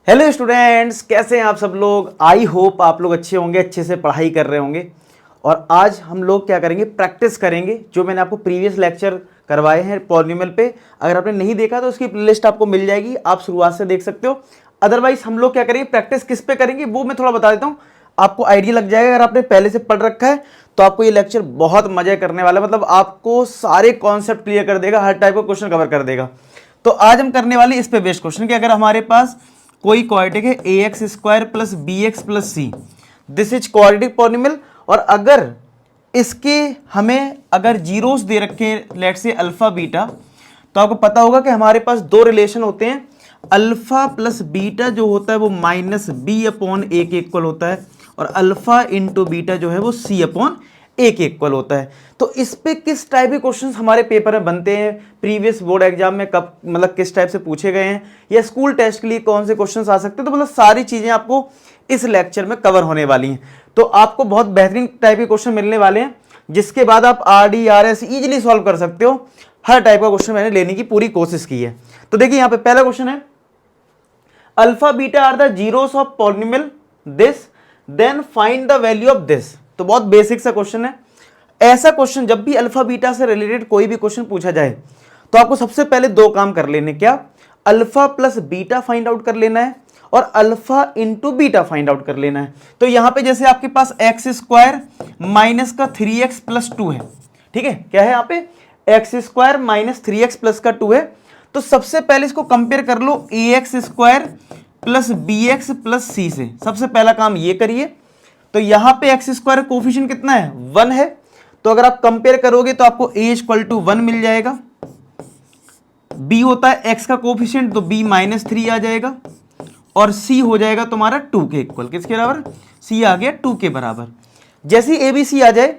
Hello students, कैसे हैं आप सब लोग। आई होप आप लोग अच्छे होंगे, अच्छे से पढ़ाई कर रहे होंगे। और आज हम लोग क्या करेंगे, प्रैक्टिस करेंगे जो मैंने आपको प्रीवियस लेक्चर करवाए हैं पॉलिनोमियल पे। अगर आपने नहीं देखा तो उसकी प्लेलिस्ट आपको मिल जाएगी, आप शुरुआत से देख सकते हो। अदरवाइज हम लोग क्या करेंगे, प्रैक्टिस किस पे करेंगे वो मैं थोड़ा बता देता हूँ, आपको आइडिया लग जाएगा। अगर आपने पहले से पढ़ रखा है तो आपको ये लेक्चर बहुत मजा करने वाला है, मतलब आपको सारे कॉन्सेप्ट क्लियर कर देगा, हर टाइप का क्वेश्चन कवर कर देगा। तो आज हम करने वाले इस पे बेस्ड क्वेश्चन कि अगर हमारे पास कोई क्वाड्रेटिक है a x square plus b x plus c, this is quadratic polynomial. और अगर इसके हमें अगर जीरोस दे रखे हैं, लेट से अल्फा बीटा, तो आपको पता होगा कि हमारे पास दो रिलेशन होते हैं। अल्फा प्लस बीटा जो होता है वो माइनस बी अपॉन ए के इक्वल होता है, और अल्फा इंटू बीटा जो है वो सी अपॉन ए के इक्वल होता है। तो इस पे किस टाइप के क्वेश्चंस हमारे पेपर में बनते हैं, प्रीवियस बोर्ड एग्जाम में कब मतलब किस टाइप से पूछे गए हैं, या स्कूल टेस्ट के लिए कौन से क्वेश्चंस आ सकते हैं, तो मतलब सारी चीजें आपको इस लेक्चर में कवर होने वाली हैं। तो आपको बहुत बेहतरीन टाइप के क्वेश्चन मिलने वाले हैं, जिसके बाद आप R D R S easily solve कर सकते हो। हर टाइप का क्वेश्चन मैंने लेने की पूरी कोशिश की है। तो देखिए यहाँ पे पहला क्वेश्चन है, alpha beta are the zeros of polynomial this, then find the value of this. तो बहुत बेसिक सा क्वेश्चन है। ऐसा क्वेश्चन जब भी अल्फा बीटा से रिलेटेड कोई भी क्वेश्चन पूछा जाए तो आपको सबसे पहले दो काम कर लेने, क्या, alpha plus beta find out कर लेना है और alpha into beta find out कर लेना है। तो यहां पे जैसे आपके पास एक्स स्क्वायर माइनस का 3x प्लस 2 है, ठीक है, क्या है यहाँ पे x square minus 3x plus का 2 है। तो सबसे पहले इसको कंपेयर कर लो a x square plus b x plus c से। सबसे पहला काम ये करिए। तो यहां पे एक्स स्क्वायर कोफिशिएंट कितना है, 1 है। तो अगर आप कंपेयर करोगे तो आपको a इक्वल टू 1 मिल जाएगा। b होता है x का कोफिशिएंट, तो b माइनस 3 आ जाएगा, और c हो जाएगा तुम्हारा 2 के इक्वल। किसके बराबर, c आ गया 2 के बराबर। जैसे a b c आ जाए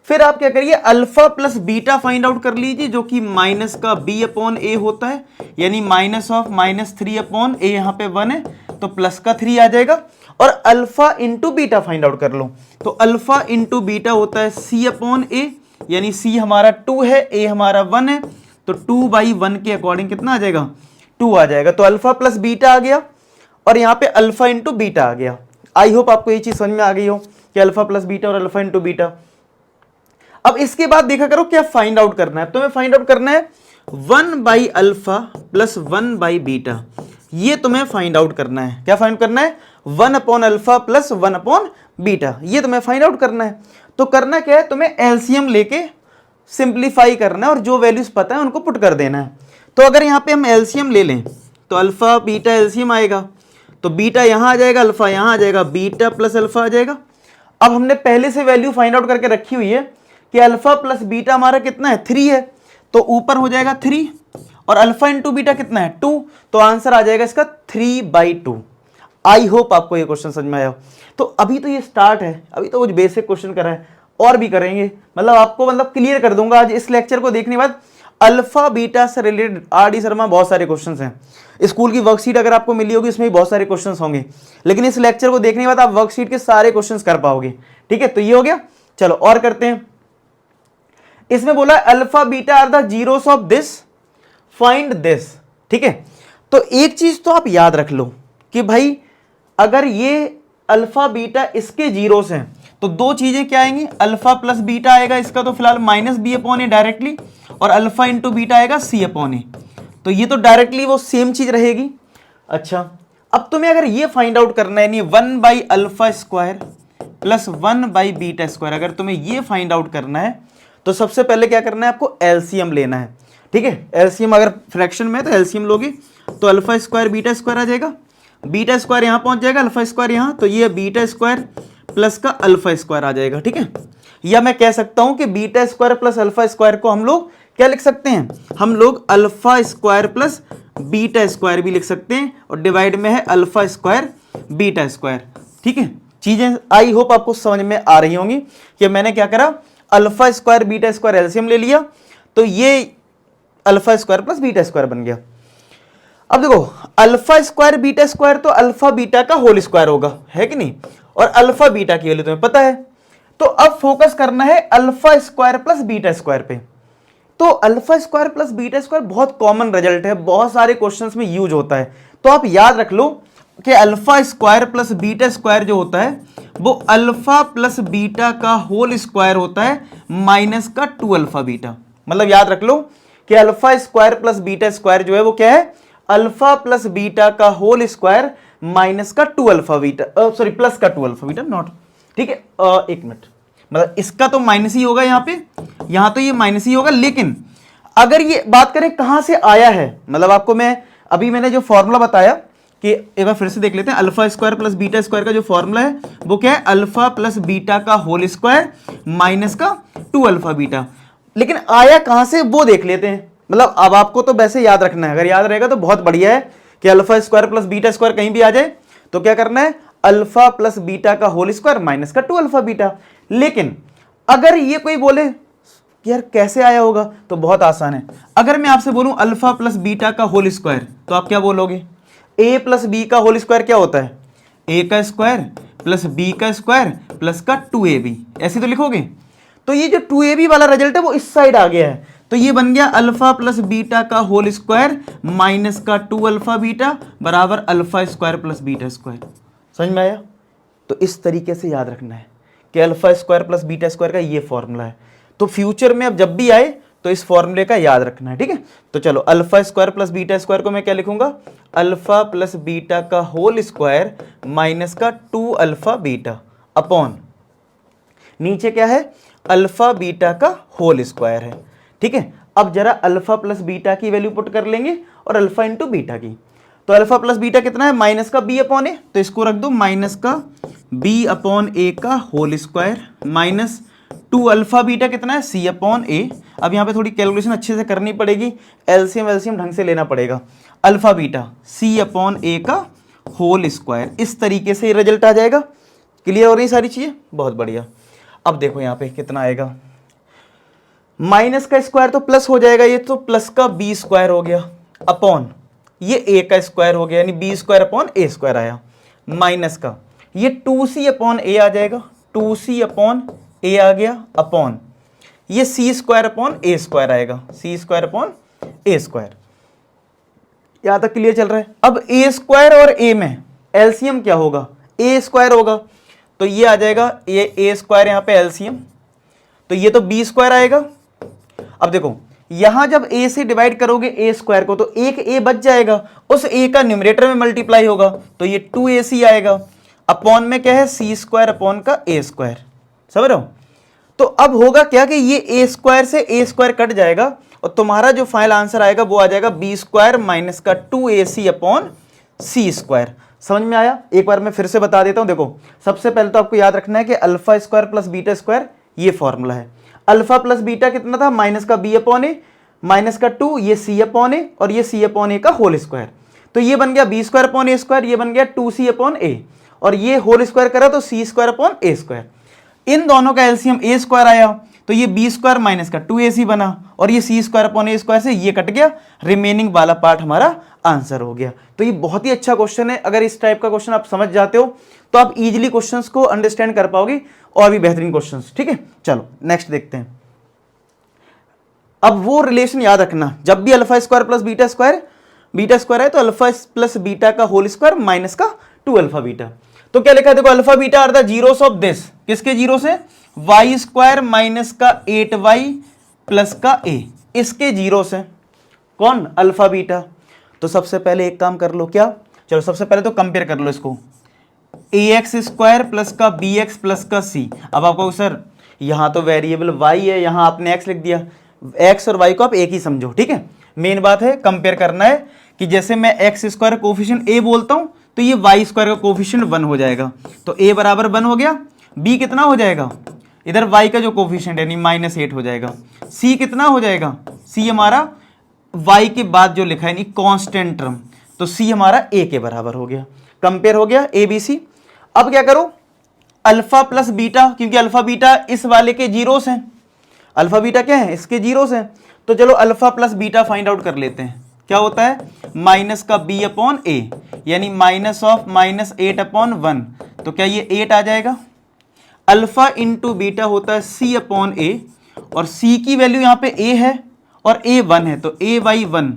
फिर आप क्या करिए, alpha plus beta find out कर लीजिए, जो कि माइनस का b अपॉन a होता है, यानी minus of minus 3 upon a, यहाँ पे 1 है तो प्लस का 3 आ जाएगा। और alpha into beta find out कर लो, तो अल्फा इंटू बीटा होता है c अपॉन a, यानी c हमारा 2 है, a हमारा 1 है, तो 2/1 के अकॉर्डिंग कितना आ जाएगा, 2 आ जाएगा। तो अल्फा प्लस बीटा आ गया और यहाँ पे अल्फा इंटू बीटा आ गया। आई होप आपको ये चीज समझ में आ गई हो कि अल्फा प्लस बीटा और अल्फा इंटू बीटा। अब इसके बाद देखा करो क्या फाइंड आउट करना है, तुम्हें फाइंड आउट करना है 1 अल्फा प्लस 1 बीटा। ये तुम्हें फाइंड आउट करना है। क्या फाइंड करना है, 1 upon alpha plus 1 upon beta, ये तुम्हें फाइंड आउट करना है। तो करना क्या है, तुम्हें एलसीएम लेके सिंप्लीफाई करना है और जो वैल्यूज पता है उनको पुट कर देना है। तो अगर यहाँ पे हम एलसीएम ले लें तो अल्फा बीटा एलसीएम आएगा, तो बीटा यहाँ आ जाएगा, अल्फा यहाँ आ जाएगा, बीटा प्लस अल्फा आ जाएगा। अब हमने पहले से वैल्यू फाइंड आउट करके रखी हुई है कि अल्फा प्लस बीटा हमारा कितना है, 3 है, तो ऊपर हो जाएगा 3, और अल्फा इंटू बीटा कितना है, 2, तो आंसर आ जाएगा इसका 3/2। आई होप आपको ये क्वेश्चन समझ में आया हो। तो अभी तो ये स्टार्ट है, अभी तो कुछ बेसिक क्वेश्चन करा है, और भी करेंगे, मतलब आपको मतलब क्लियर कर दूंगा आज इस लेक्चर को देखने के बाद। अल्फा बीटा से रिलेटेड आर डी शर्मा बहुत सारे क्वेश्चन हैं। स्कूल की वर्कशीट अगर आपको मिली होगी इसमें भी बहुत सारे क्वेश्चन होंगे, लेकिन इस लेक्चर को देखने के बाद आप वर्कशीट के सारे क्वेश्चन कर पाओगे। ठीक है, तो ये हो गया। चलो और करते हैं। इसमें बोला alpha beta are the zeros of this, find this. ठीक है, तो एक चीज तो आप याद रख लो कि भाई अगर ये अल्फा बीटा इसके जीरोस हैं तो दो चीजें क्या आएंगी, अल्फा प्लस बीटा आएगा, इसका तो फिलहाल माइनस बी अपॉन ए डायरेक्टली, और अल्फा इंटू बीटा आएगा सी अपॉन ए, तो ये तो डायरेक्टली वो सेम चीज रहेगी। अच्छा, अब तुम्हें अगर ये फाइंड आउट करना है, यानी 1 alpha square plus 1 beta square, अगर तुम्हें ये फाइंड आउट करना है तो सबसे पहले क्या करना है, आपको एलसीएम लेना है। ठीक है, एलसीएम अगर फ्रैक्शन में तो एलसीएम लोगे तो अल्फा स्क्वायर बीटा स्क्वायर आ जाएगा, बीटा स्क्वायर यहां पहुंच जाएगा, अल्फा स्क्वायर यहां, तो ये बीटा स्क्वायर प्लस का अल्फा स्क्वायर आ जाएगा। ठीक है, या मैं कह सकता हूं कि beta square plus alpha square को हम लोग क्या लिख सकते हैं, हम लोग alpha square plus beta square भी लिख सकते हैं, और डिवाइड में है अल्फा स्क्वायर बीटा स्क्वायर। ठीक है, चीजें आई होप आपको समझ में आ रही होंगी कि मैंने क्या करा, alpha square beta square LCM ले लिया, तो ये alpha square plus beta square बन गया। अब देखो अल्फा स्क्वायर बीटा स्क्वायर तो अल्फा बीटा का होल स्क्वायर होगा, है कि नहीं, और अल्फा बीटा की वैल्यू तुम्हें पता है। तो अब फोकस करना है alpha square plus beta square पे। तो alpha square plus beta square बहुत कॉमन रिजल्ट है, बहुत सारे क्वेश्चंस में यूज होता है, तो आप याद रख लो कि alpha square plus beta square जो होता है वो अल्फा प्लस बीटा का होल स्क्वायर होता है माइनस का 2 अल्फा बीटा। मतलब याद रख लो कि alpha square plus beta square जो है वो क्या है, अल्फा प्लस बीटा का होल स्क्वायर माइनस का 2 अल्फा बीटा, सॉरी प्लस का 2 अल्फा बीटा, नॉट, ठीक है। एक मिनट, मतलब इसका तो माइनस ही होगा यहाँ पे, यहाँ तो ये माइनस ही होगा, लेकिन अगर ये बात करें कहां से आया है, मतलब आपको मैंने जो फॉर्मूला बताया कि एक बार फिर से देख लेते हैं, alpha square plus beta square का जो फॉर्मूला है वो क्या है, अल्फा प्लस बीटा का होल स्क्वायर माइनस का 2 अल्फा बीटा। लेकिन आया कहां से वो देख लेते हैं। मतलब अब आपको तो वैसे याद रखना है, अगर याद रहेगा तो बहुत बढ़िया है कि alpha square plus beta square कहीं भी आ जाए तो क्या करना है, अल्फा प्लस बीटा का होल स्क्वायर माइनस का 2 अल्फा बीटा। लेकिन अगर ये कोई बोले कि यार कैसे आया होगा, तो बहुत आसान है। अगर मैं आपसे बोलूं अल्फा प्लस बीटा का होल स्क्वायर, तो आप क्या बोलोगे, ए प्लस बी का होल स्क्वायर क्या होता है, ए का स्क्वायर प्लस बी का स्क्वायर प्लस का 2ab, ऐसे तो लिखोगे। तो ये जो 2ab वाला रिजल्ट है वो इस साइड आ गया है, तो ये बन गया अल्फा प्लस बीटा का होल स्क्वायर माइनस का 2 अल्फा बीटा बराबर alpha square plus beta square. समझ में आया? तो इस तरीके से याद रखना है कि alpha square plus beta square का ये फॉर्मूला है। तो फ्यूचर में अब जब भी आए तो इस फॉर्मूले का याद रखना है, ठीक है। तो चलो alpha square plus beta square को मैं क्या लिखूंगा, अल्फा प्लस बीटा का होल स्क्वायर माइनस का 2 अल्फा बीटा अपॉन नीचे क्या है, अल्फा बीटा का होल स्क्वायर है, ठीक है। अब जरा अल्फा प्लस बीटा की वैल्यू पुट कर लेंगे और अल्फा इंटू बीटा की। तो अल्फा प्लस बीटा कितना है, माइनस का बी अपॉन ए, तो इसको रख दो माइनस का बी अपॉन ए का whole square minus 2 alpha beta कितना है, सी अपॉन ए। अब यहाँ पे थोड़ी कैलकुलेशन अच्छे से करनी पड़ेगी, एलसीएम ढंग से लेना पड़ेगा। Alpha beta C upon a का होल स्क्वायर, इस तरीके से रिजल्ट आ जाएगा। क्लियर हो रही सारी चीजें, बहुत बढ़िया। अब देखो यहाँ पे कितना आएगा, माइनस का स्क्वायर तो प्लस हो जाएगा, ये तो प्लस का बी स्क्वायर हो गया अपॉन ये ए का स्क्वायर हो गया, यानी बी स्क्वायर अपॉन ए स्क्वायर आया, माइनस का ये 2c अपॉन ए आ जाएगा, 2c अपॉन ए आ गया अपॉन ये सी स्क्वायर अपॉन ए स्क्वायर आएगा, सी स्क्वायर अपॉन ए स्क्वायर। यहां तक क्लियर चल रहा है? अब ए स्क्वायर और ए में एलसीएम क्या होगा, ए स्क्वायर होगा, तो ये आ जाएगा ये ए स्क्वायर, यहां पे एलसीएम, तो ये तो बी स्क्वायर आएगा। अब देखो यहां जब a से डिवाइड करोगे a स्क्वायर को, तो एक a बच जाएगा, उस a का न्यूमरेटर में मल्टीप्लाई होगा, तो ये 2ac आएगा अपॉन में क्या है, सी स्क्वायर अपॉन का a स्क्वायर। समझ रहे हो? तो अब होगा क्या कि ये a स्क्वायर से a स्क्वायर कट जाएगा और तुम्हारा जो फाइनल आंसर आएगा वो आ जाएगा b स्क्वायर माइनस का 2ac अपॉन सी स्क्वायर। समझ में आया? एक बार मैं फिर से बता देता हूं। देखो सबसे पहले तो आपको याद रखना है कि alpha square plus beta square ये फॉर्मूला है। अल्फा प्लस बीटा कितना था, माइनस का बी अपॉन ए माइनस का 2, ये सी अपॉन ए और ये सी अपॉन ए का होल स्क्वायर, तो ये बन गया बी स्क्वायर अपॉन ए स्क्वायर, ये बन गया 2c अपॉन ए और ये होल स्क्वायर करा तो सी स्क्वायर अपॉन ए स्क्वायर। इन दोनों का एलसीएम ए स्क्वायर आया तो ये बी स्क्वायर माइनस का 2ac बना और ये सी स्क्वायर अपॉन ए स्क्वायर से ये कट गया, रिमेनिंग वाला पार्ट हमारा आंसर हो गया। तो ये बहुत ही अच्छा क्वेश्चन है। अगर इस टाइप का क्वेश्चन आप समझ जाते हो तो आप इजीली क्वेश्चंस को अंडरस्टैंड कर पाओगे और भी बेहतरीन क्वेश्चंस, ठीक है। चलो नेक्स्ट देखते हैं। अब वो रिलेशन याद रखना, जब भी alpha square plus beta square है तो अल्फा प्लस बीटा का होल स्क्वायर माइनस का 2 अल्फा बीटा। तो क्या लिखा है, देखो alpha beta are the zeros of this, किसके जीरो से, वाई स्क्वायर माइनस का 8y प्लस का a, इसके जीरो से। कौन, अल्फा बीटा। तो सबसे पहले एक काम कर लो, क्या, चलो सबसे पहले तो कंपेयर कर लो इसको, ax स्क्वायर प्लस का bx प्लस का c। अब आपको सर यहां तो वेरिएबल y है, यहां आपने x लिख दिया, x और y को आप एक ही समझो, ठीक है। मेन बात है कंपेयर करना है कि जैसे मैं x स्क्वायर कोफिशिएंट a बोलता हूं तो ये y स्क्वायर का कोफिशिएंट 1 हो जाएगा, तो a बराबर 1 हो गया, b कितना हो जाएगा, इधर y का जो कोफिशिएंट यानी -8 हो जाएगा, c कितना हो जाएगा, c हमारा y के बाद जो लिखा है यानी कांस्टेंट टर्म, तो c हमारा a के बराबर हो गया। कंपेयर हो गया a b c। अब क्या करो, अल्फा प्लस बीटा, क्योंकि अल्फा बीटा इस वाले के जीरोस हैं, अल्फा बीटा क्या है, इसके जीरोस हैं, तो चलो alpha plus beta find out कर लेते हैं। क्या होता है, माइनस का b अपॉन a, यानी माइनस ऑफ -8 अपॉन 1, तो क्या ये 8 आ जाएगा। अल्फा इंटू बीटा होता है c अपॉन a, और c की वैल्यू यहाँ पे a है और a 1 है, तो a बाई 1,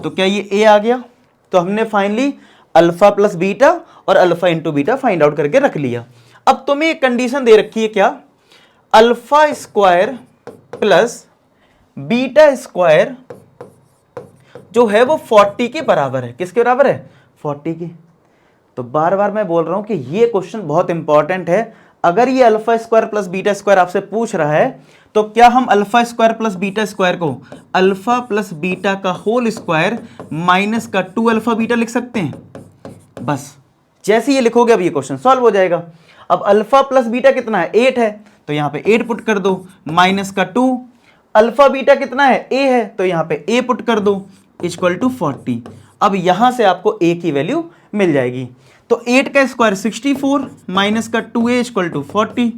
तो क्या ये a आ गया। तो हमने फाइनली अल्फा प्लस बीटा और alpha into beta find out करके रख लिया। अब तुम्हें एक कंडीशन दे रखी है क्या, alpha square plus beta square जो है वो 40 के बराबर है। किसके बराबर है? 40 के। तो बार बार मैं बोल रहा हूं कि ये क्वेश्चन बहुत इंपॉर्टेंट है। अगर ये alpha square plus beta square आपसे पूछ रहा है तो क्या हम alpha square plus beta square को अल्फा प्लस बीटा का होल स्क्वायर माइनस का 2 अल्फा बीटा लिख सकते हैं? बस जैसे ये लिखोगे अब ये क्वेश्चन सॉल्व हो जाएगा। अब अल्फा प्लस बीटा कितना है? 8 है, तो यहां पे 8 पुट कर दो, माइनस का 2। अल्फा बीटा कितना है? a है, तो यहां पे a पुट कर दो, इक्वल टू 40। अब यहां से आपको a की वैल्यू मिल जाएगी। तो 8 का स्क्वायर 64 माइनस का 2a इक्वल टू 40।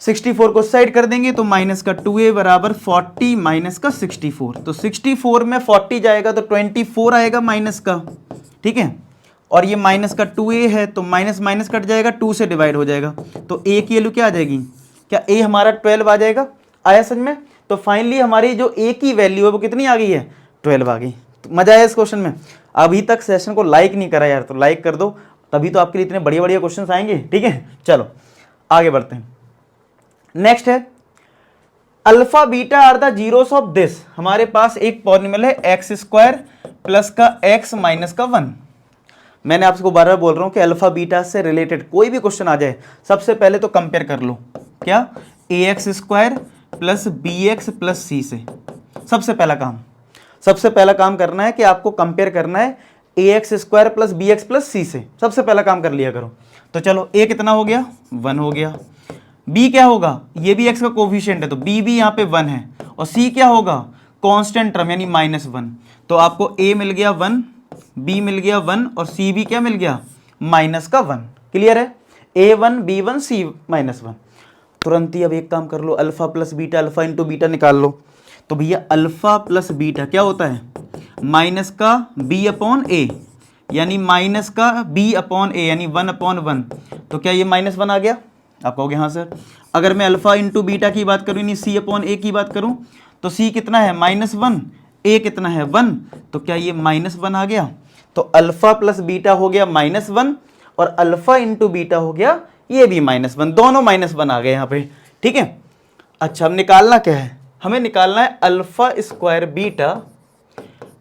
64 को साइड कर देंगे तो माइनस का 2a बराबर 40 माइनस का 64। तो 64 में 40 जाएगा तो 24 आएगा माइनस का, ठीक है। और ये माइनस का 2a है तो माइनस माइनस कट जाएगा, 2 से डिवाइड हो जाएगा, तो a की वैल्यू क्या आ जाएगी? क्या a हमारा 12 आ जाएगा? आया समझ में? तो फाइनली हमारी जो a की वैल्यू है वो कितनी आ गई है? 12 आ गई। तो मजा आया इस क्वेश्चन में? अभी तक सेशन को लाइक नहीं करा यार, तो लाइक कर दो, तभी तो आपके लिए इतने बढ़िया बढ़िया क्वेश्चंस आएंगे, ठीक है। चलो आगे बढ़ते हैं। नेक्स्ट है alpha beta are the zeros of this. हमारे पास एक पॉलिनोमियल है एक्स स्क्वायर प्लस का एक्स माइनस का 1। मैंने आपको बार बार बोल रहा हूं कि अल्फा बीटा से रिलेटेड कोई भी क्वेश्चन आ जाए सबसे पहले तो कंपेयर कर लो, क्या a x square plus b x plus c से। सबसे पहला काम करना है कि आपको कंपेयर करना है a x square plus b x plus c से। सबसे पहला काम कर लिया करो। तो चलो ए कितना हो गया? 1 हो गया। बी क्या होगा? ये भी एक्स का कोफिशिएंट है तो बी भी यहाँ पे 1 है। और सी क्या होगा? कांस्टेंट टर्म यानी -1। तो आपको ए मिल गया 1, बी मिल गया 1 और सी भी क्या मिल गया? माइनस का 1। क्लियर है? A1 B1 C -1। तुरंत ही अब एक काम कर लो, alpha plus beta, alpha into beta निकाल लो। तो भैया अल्फा प्लस बीटा क्या होता है? माइनस का b अपॉन ए, यानी माइनस का b अपॉन ए यानी 1/1। तो क्या ये -1 आ गया? आप कहोगे हाँ सर। अगर मैं अल्फा इंटू बीटा की बात करूँ यानी c अपॉन ए की बात करूँ तो c कितना है? -1, a कितना है? 1। तो क्या ये -1 आ गया? तो अल्फा प्लस बीटा हो गया -1 और अल्फा इंटू बीटा हो गया ये भी -1, दोनों -1 आ गए यहाँ पे, ठीक है। अच्छा अब निकालना क्या है? हमें निकालना है alpha square beta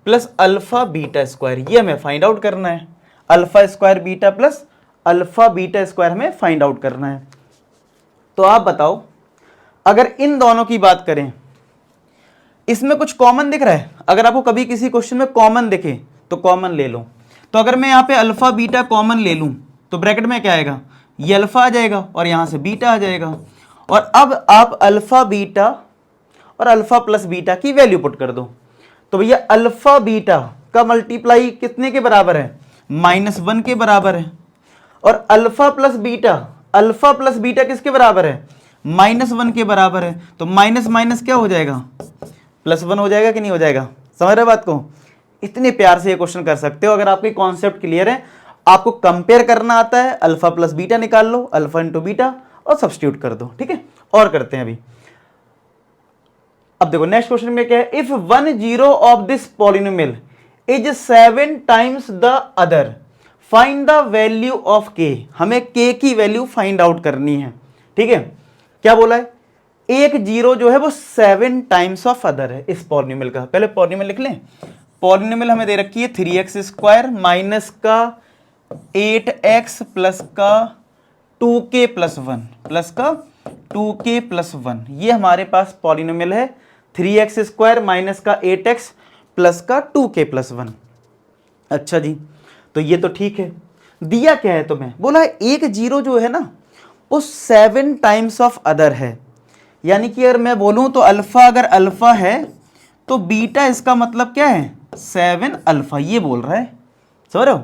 plus alpha beta square. ये हमें फाइंड आउट करना है। Alpha square beta plus alpha beta square हमें फाइंड आउट करना है। तो आप बताओ, अगर इन दोनों की बात करें, इसमें कुछ कॉमन दिख रहा है? अगर आपको कभी किसी क्वेश्चन में कॉमन दिखे तो कॉमन ले लो। तो अगर मैं यहाँ पे अल्फा बीटा कॉमन ले लूं तो ब्रैकेट में क्या आएगा? ये अल्फा आ जाएगा और यहां से बीटा आ जाएगा। और अब आप अल्फा बीटा और अल्फा प्लस बीटा की वैल्यू पुट कर दो। तो भैया अल्फा बीटा का मल्टीप्लाई कितने के बराबर है? -1 के बराबर है। और अल्फा प्लस बीटा किसके बराबर है? -1 के बराबर है। तो माइनस माइनस क्या हो जाएगा? +1 हो जाएगा कि नहीं हो जाएगा? समझ रहे बात को? इतने प्यार से ये क्वेश्चन कर सकते हो अगर आपकी कॉन्सेप्ट क्लियर है। आपको कंपेयर करना आता है, अल्फा प्लस बीटा निकाल लो, अल्फा इंटू बीटा और सब्स्टिट्यूट कर दो, ठीक है। और करते हैं अभी। अब देखो नेक्स्ट क्वेश्चन में क्या है? If 1 zero of this polynomial is 7 times the other find the value of k। हमें k की वैल्यू फाइंड आउट करनी है, ठीक है। क्या बोला है? एक जीरो जो है वो 7 टाइम्स ऑफ अदर है इस पॉलिनोमियल का। पहले पॉलिनोमियल लिख लें। पॉलिनोमियल हमें दे रखी है 3x स्क्वायर माइनस का 8x प्लस का 2k प्लस 1 प्लस का 2k प्लस 1। ये हमारे पास पॉलिनोमियल है 3x स्क्वायर माइनस का 8x प्लस का 2k प्लस 1। अच्छा जी, तो ये तो ठीक है। दिया क्या है तुम्हें? बोला है एक जीरो जो है ना वो 7 टाइम्स ऑफ अदर है। यानी कि अगर मैं बोलूं तो अल्फा अगर अल्फा है तो बीटा इसका मतलब क्या है? 7 अल्फा। ये बोल रहा है, समझ रहे हो?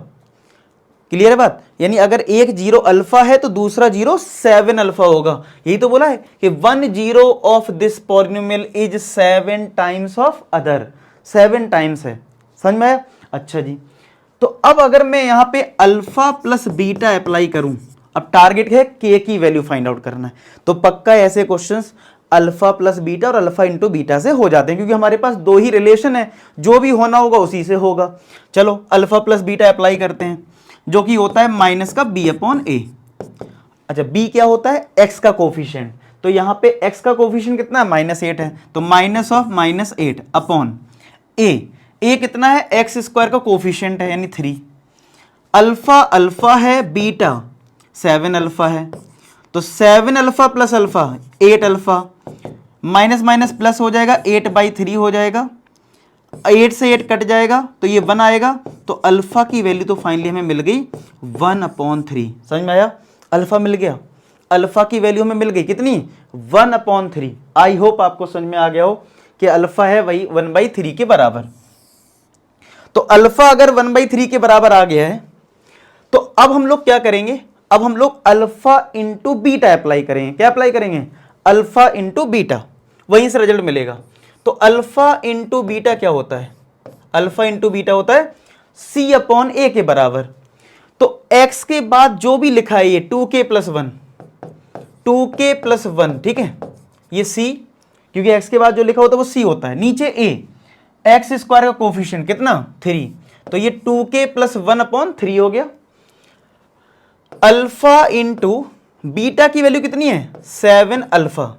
क्लियर है बात? यानी अगर एक जीरो अल्फा है तो दूसरा जीरो 7 अल्फा होगा। यही तो बोला है कि 1 zero of this polynomial is 7 times of other. 7 times है, समझ में आया? अच्छा जी, तो अब अगर मैं यहां पे अल्फा प्लस बीटा अप्लाई करूं, अब टारगेट है के की वैल्यू फाइंड आउट करना है। तो पक्का ऐसे क्वेश्चंस अल्फा प्लस बीटा और अल्फा इंटू बीटा से हो जाते हैं, क्योंकि हमारे पास दो ही रिलेशन है, जो भी होना होगा उसी से होगा। चलो अल्फा प्लस बीटा अप्लाई करते हैं, जो कि होता है माइनस का बी अपॉन ए। अच्छा बी क्या होता है, एक्स का कोफिशिएंट, तो यहां पे एक्स का कोफिशिएंट कितना है, -8 है, तो माइनस ऑफ -8 अपॉन ए कितना है, एक्स स्क्वायर का कोफिशिएंट है यानी 3। अल्फा अल्फा है, बीटा 7 अल्फा है, तो 7 alpha plus alpha 8 alpha, minus minus plus हो जाएगा, 8/3 हो जाएगा, 8 से 8 कट जाएगा तो ये 1 आएगा, तो अल्फा की वैल्यू तो फाइनली हमें मिल गई 1/3। समझ में आया, अल्फा मिल गया, अल्फा की वैल्यू हमें मिल गई कितनी, 1/3। आई होप आपको समझ में आ गया हो कि अल्फा है वही 1/3 के बराबर। तो अल्फा अगर 1/3 के बराबर आ गया है तो अब हम लोग क्या करेंगे, अब हम लोग अल्फा इंटू बीटा अप्लाई करेंगे। क्या अप्लाई करेंगे, अल्फा इंटू बीटा, वहीं से रिजल्ट मिलेगा। तो अल्फा इंटू बीटा क्या होता है, अल्फा इंटू बीटा होता है सी अपॉन ए के बराबर। तो x के बाद जो भी लिखा है ये 2k + 1, 2k + 1, ठीक है, ये c, क्योंकि x के बाद जो लिखा होता है वो c होता है, नीचे a, एक्स स्क्वायर का कोफिशिएंट कितना 3, तो ये 2k + 1/3 हो गया। अल्फा इंटू बीटा की वैल्यू कितनी है, 7 अल्फा,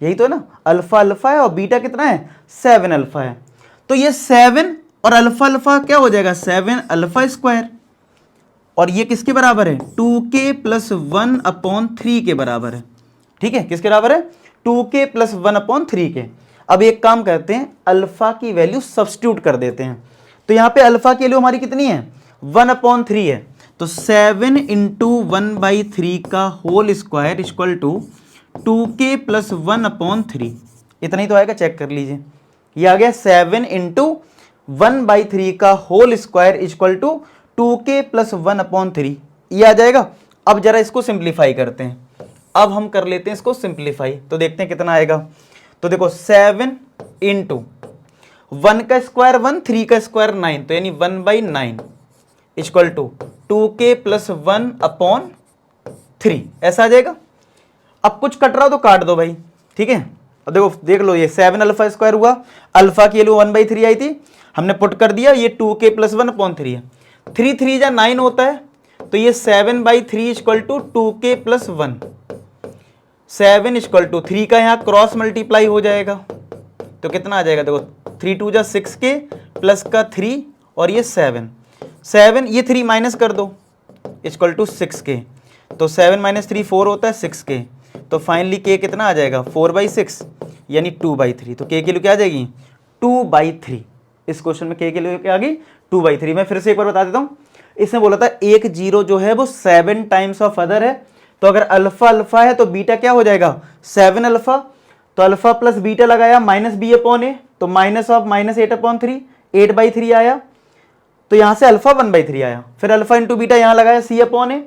यही तो है ना, अल्फा अल्फा है और बीटा कितना है 7 अल्फा है, तो ये 7 और अल्फा अल्फा क्या हो जाएगा 7 अल्फा स्क्वायर, और ये किसके बराबर है 2k + 1/3 के बराबर है। ठीक है, किसके बराबर है 2k + 1/3 के। अब एक काम करते हैं, अल्फा की वैल्यू सब्स्टिट्यूट कर देते हैं, तो यहां पे अल्फा की वैल्यू हमारी कितनी है 1/3 है, तो 7 × 1/3 का whole square equal to 2k + 1/3, इतना ही तो आएगा, चेक कर लीजिए, ये आ गया 7 × 1/3 का whole square equal to 2k + 1/3, ये आ जाएगा। अब जरा इसको सिंप्लीफाई करते हैं, अब हम कर लेते हैं इसको सिंप्लीफाई, तो देखते हैं कितना आएगा। तो देखो 7 × 1 का स्क्वायर 1, 3 का स्क्वायर 9, तो यानी 1/9 इक्वल टू 2k + 1/3, ऐसा आ जाएगा। अब कुछ कट रहा हो तो काट दो भाई, ठीक है। अब देखो देख लो, ये 7 अल्फा स्क्वायर हुआ, अल्फा की वैल्यू 1/3 आई थी, हमने पुट कर दिया, ये 2k + 1/3 है, 3 3 जा 9 होता है, तो ये 7/3 equal to 2k + 1, 7 equal to 3 का यहाँ क्रॉस मल्टीप्लाई हो जाएगा, तो कितना आ जाएगा, देखो 3 2 जा 6k प्लस का 3 और ये 7, ये 3 माइनस कर दो इक्वल टू 6k, तो 7 - 3 4 होता है 6k, तो फाइनली k कितना आ जाएगा 4/6 यानी 2/3, तो k की वैल्यू क्या आ जाएगी 2/3। इस क्वेश्चन में k की वैल्यू क्या आ गई 2/3। मैं फिर से एक बार बता देता हूँ, इसमें बोला था एक जीरो जो है वो 7 टाइम्स ऑफ अदर है, तो अगर अल्फा अल्फा है तो बीटा क्या हो जाएगा 7 अल्फा, तो अल्फा प्लस बीटा लगाया -b/a, तो माइनस ऑफ -8/3, 8/3 आया, तो यहां से अल्फा 1/3 आया। फिर अल्फा इंटू बीटा यहां लगाया c/a,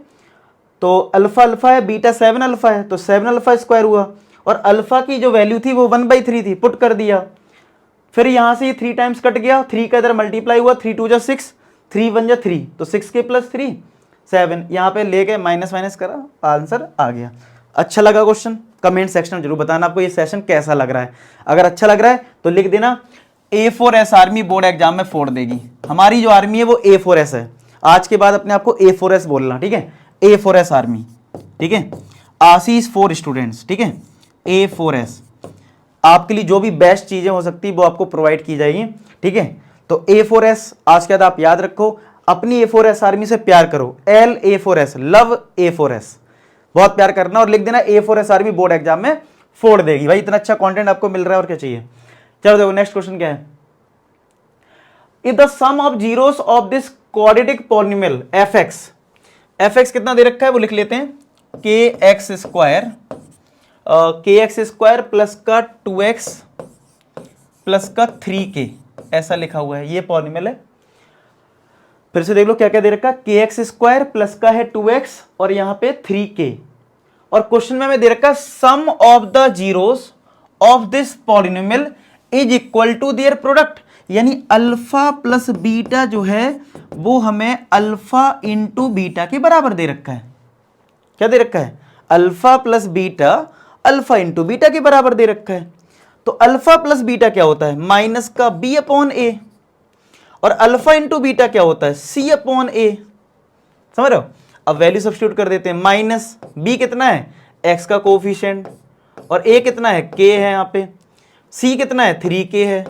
तो अल्फा अल्फा है, बीटा 7 अल्फा है, तो 7 अल्फा स्क्वायर हुआ, और अल्फा की जो वैल्यू थी वो 1/3 थी, पुट कर दिया। फिर यहां से ये 3 टाइम्स कट गया, 3 का इधर मल्टीप्लाई हुआ, 3 2 जा 6, 3 1 जा 3, तो 6k + 3 7, यहाँ पे ले गए माइनस माइनस करा, आंसर आ गया। अच्छा लगा क्वेश्चन, कमेंट सेक्शन में जरूर बताना आपको ये सेशन कैसा लग रहा है। अगर अच्छा लग रहा है तो लिख देना A4S आर्मी बोर्ड एग्जाम में फोड़ देगी। हमारी जो आर्मी है वो A4S है, आज के बाद अपने आपको A4S बोलना, ठीक है, A4S आर्मी, ठीक है, आशीष फॉर स्टूडेंट्स, ठीक है, A4S। आपके लिए जो भी बेस्ट चीजें हो सकती है वो आपको प्रोवाइड की जाएगी, ठीक है। तो A4S आज के बाद आप याद रखो, अपनी A4S आर्मी से प्यार करो, LA4S, लव A4S, बहुत प्यार करना, और लिख देना A4S आर्मी बोर्ड एग्जाम में फोड़ देगी। भाई इतना अच्छा कंटेंट आपको मिल रहा है, और क्या चाहिए। चलो देखो नेक्स्ट क्वेश्चन क्या है, if the sum of zeros of this quadratic polynomial fx कितना दे रखा है वो लिख लेते हैं, kx स्क्वायर प्लस का 2x प्लस का 3k, ऐसा लिखा हुआ है, ये पॉलिनोमियल है। फिर से देख लो क्या क्या दे रखा है, kx स्क्वायर प्लस का है 2x और यहां पे 3k, और क्वेश्चन में हमें दे रखा है sum of the zeros of this polynomial is equal to their product, यानी अल्फा प्लस बीटा जो है वो हमें अल्फा इंटू बीटा के बराबर दे रखा है। क्या दे रखा है, alpha plus beta alpha into beta के बराबर दे रखा है। तो अल्फा प्लस बीटा क्या होता है, माइनस का बी अपॉन ए, और अल्फा इंटू बीटा क्या होता है, सी अपॉन ए। समझ रहे हो? अब वैल्यू सब्स्टिट्यूट कर देते हैं। माइनस बी कितना है, एक्स का कोफिशिएंट, और ए कितना है, के है यहाँ पे, सी कितना है 3k है,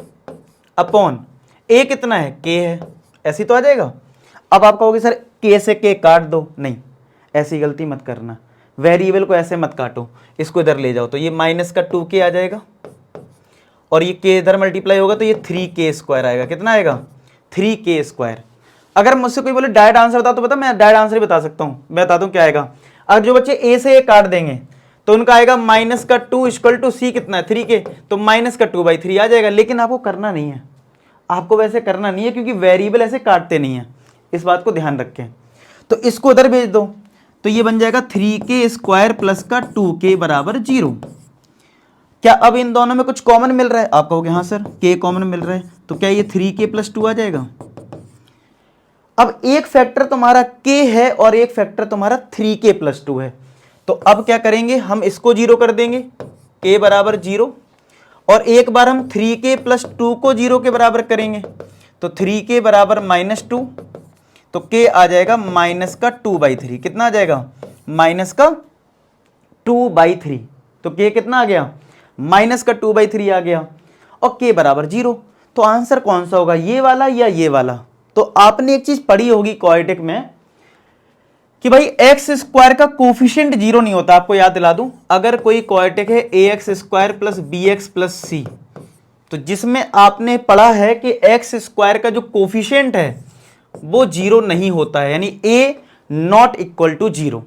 अपॉन ए कितना है, के है। ऐसी तो आ जाएगा। अब आप कहोगे सर के से के काट दो, नहीं, ऐसी गलती मत करना। वेरिएबल को ऐसे मत काटो, इसको इधर ले जाओ, तो ये माइनस का 2k आ जाएगा, और ये k इधर मल्टीप्लाई होगा तो ये 3k स्क्वायर आएगा। कितना आएगा, 3k स्क्वायर। अगर मुझसे कोई बोले डायरेक्ट आंसर बता, तो पता मैं डायरेक्ट आंसर ही बता सकता हूँ। मैं बताता हूँ क्या आएगा। अगर जो बच्चे a से a काट देंगे तो उनका आएगा माइनस का 2 इक्वल टू सी कितना है 3k, तो माइनस का 2/3 आ जाएगा। लेकिन आपको करना नहीं है, आपको वैसे करना नहीं है, क्योंकि वेरिएबल ऐसे काटते नहीं है, इस बात को ध्यान रखें। तो इसको उधर भेज दो, तो ये बन जाएगा 3k स्क्वायर प्लस का 2k बराबर 0। क्या अब इन दोनों में कुछ कॉमन मिल रहा है? आप कहोगे हाँ सर k कॉमन मिल रहा है, तो क्या ये 3k प्लस 2 आ जाएगा। अब एक फैक्टर तुम्हारा k है और एक फैक्टर तुम्हारा 3k प्लस 2 है, तो अब क्या करेंगे, हम इसको 0 कर देंगे, k बराबर 0, और एक बार हम 3k प्लस 2 को 0 के बराबर करेंगे, तो 3k बराबर -2, तो k आ जाएगा माइनस का 2/3। कितना आ जाएगा, माइनस का 2/3। तो k कितना आ गया, माइनस का 2/3 आ गया, और k बराबर 0। तो आंसर कौन सा होगा, ये वाला या ये वाला। तो आपने एक चीज पढ़ी होगी क्वाड्रेटिक में कि भाई एक्स स्क्वायर का कोफिशिएंट 0 नहीं होता। आपको याद दिला दूं, अगर कोई क्वाड्रेटिक है ax square plus bx plus c, तो जिसमें आपने पढ़ा है कि एक्स स्क्वायर का जो कोफिशिएंट है वो 0 नहीं होता है, यानी a not equal to 0,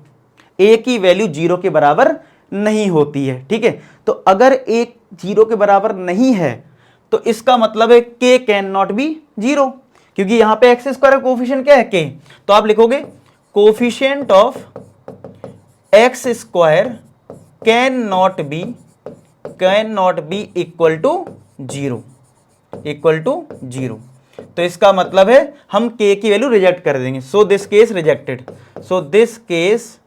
a की वैल्यू 0 के बराबर नहीं होती है। ठीक है, तो अगर a 0 के बराबर नहीं है तो इसका मतलब है k कैन नॉट बी 0, क्योंकि यहां पे एक्स स्क्वायर का कोफिशिएंट क्या है, k। तो आप लिखोगे coefficient of x square can not be equal to 0, equal to 0। तो इसका मतलब है हम k की वैल्यू रिजेक्ट कर देंगे। So this case rejected, so this case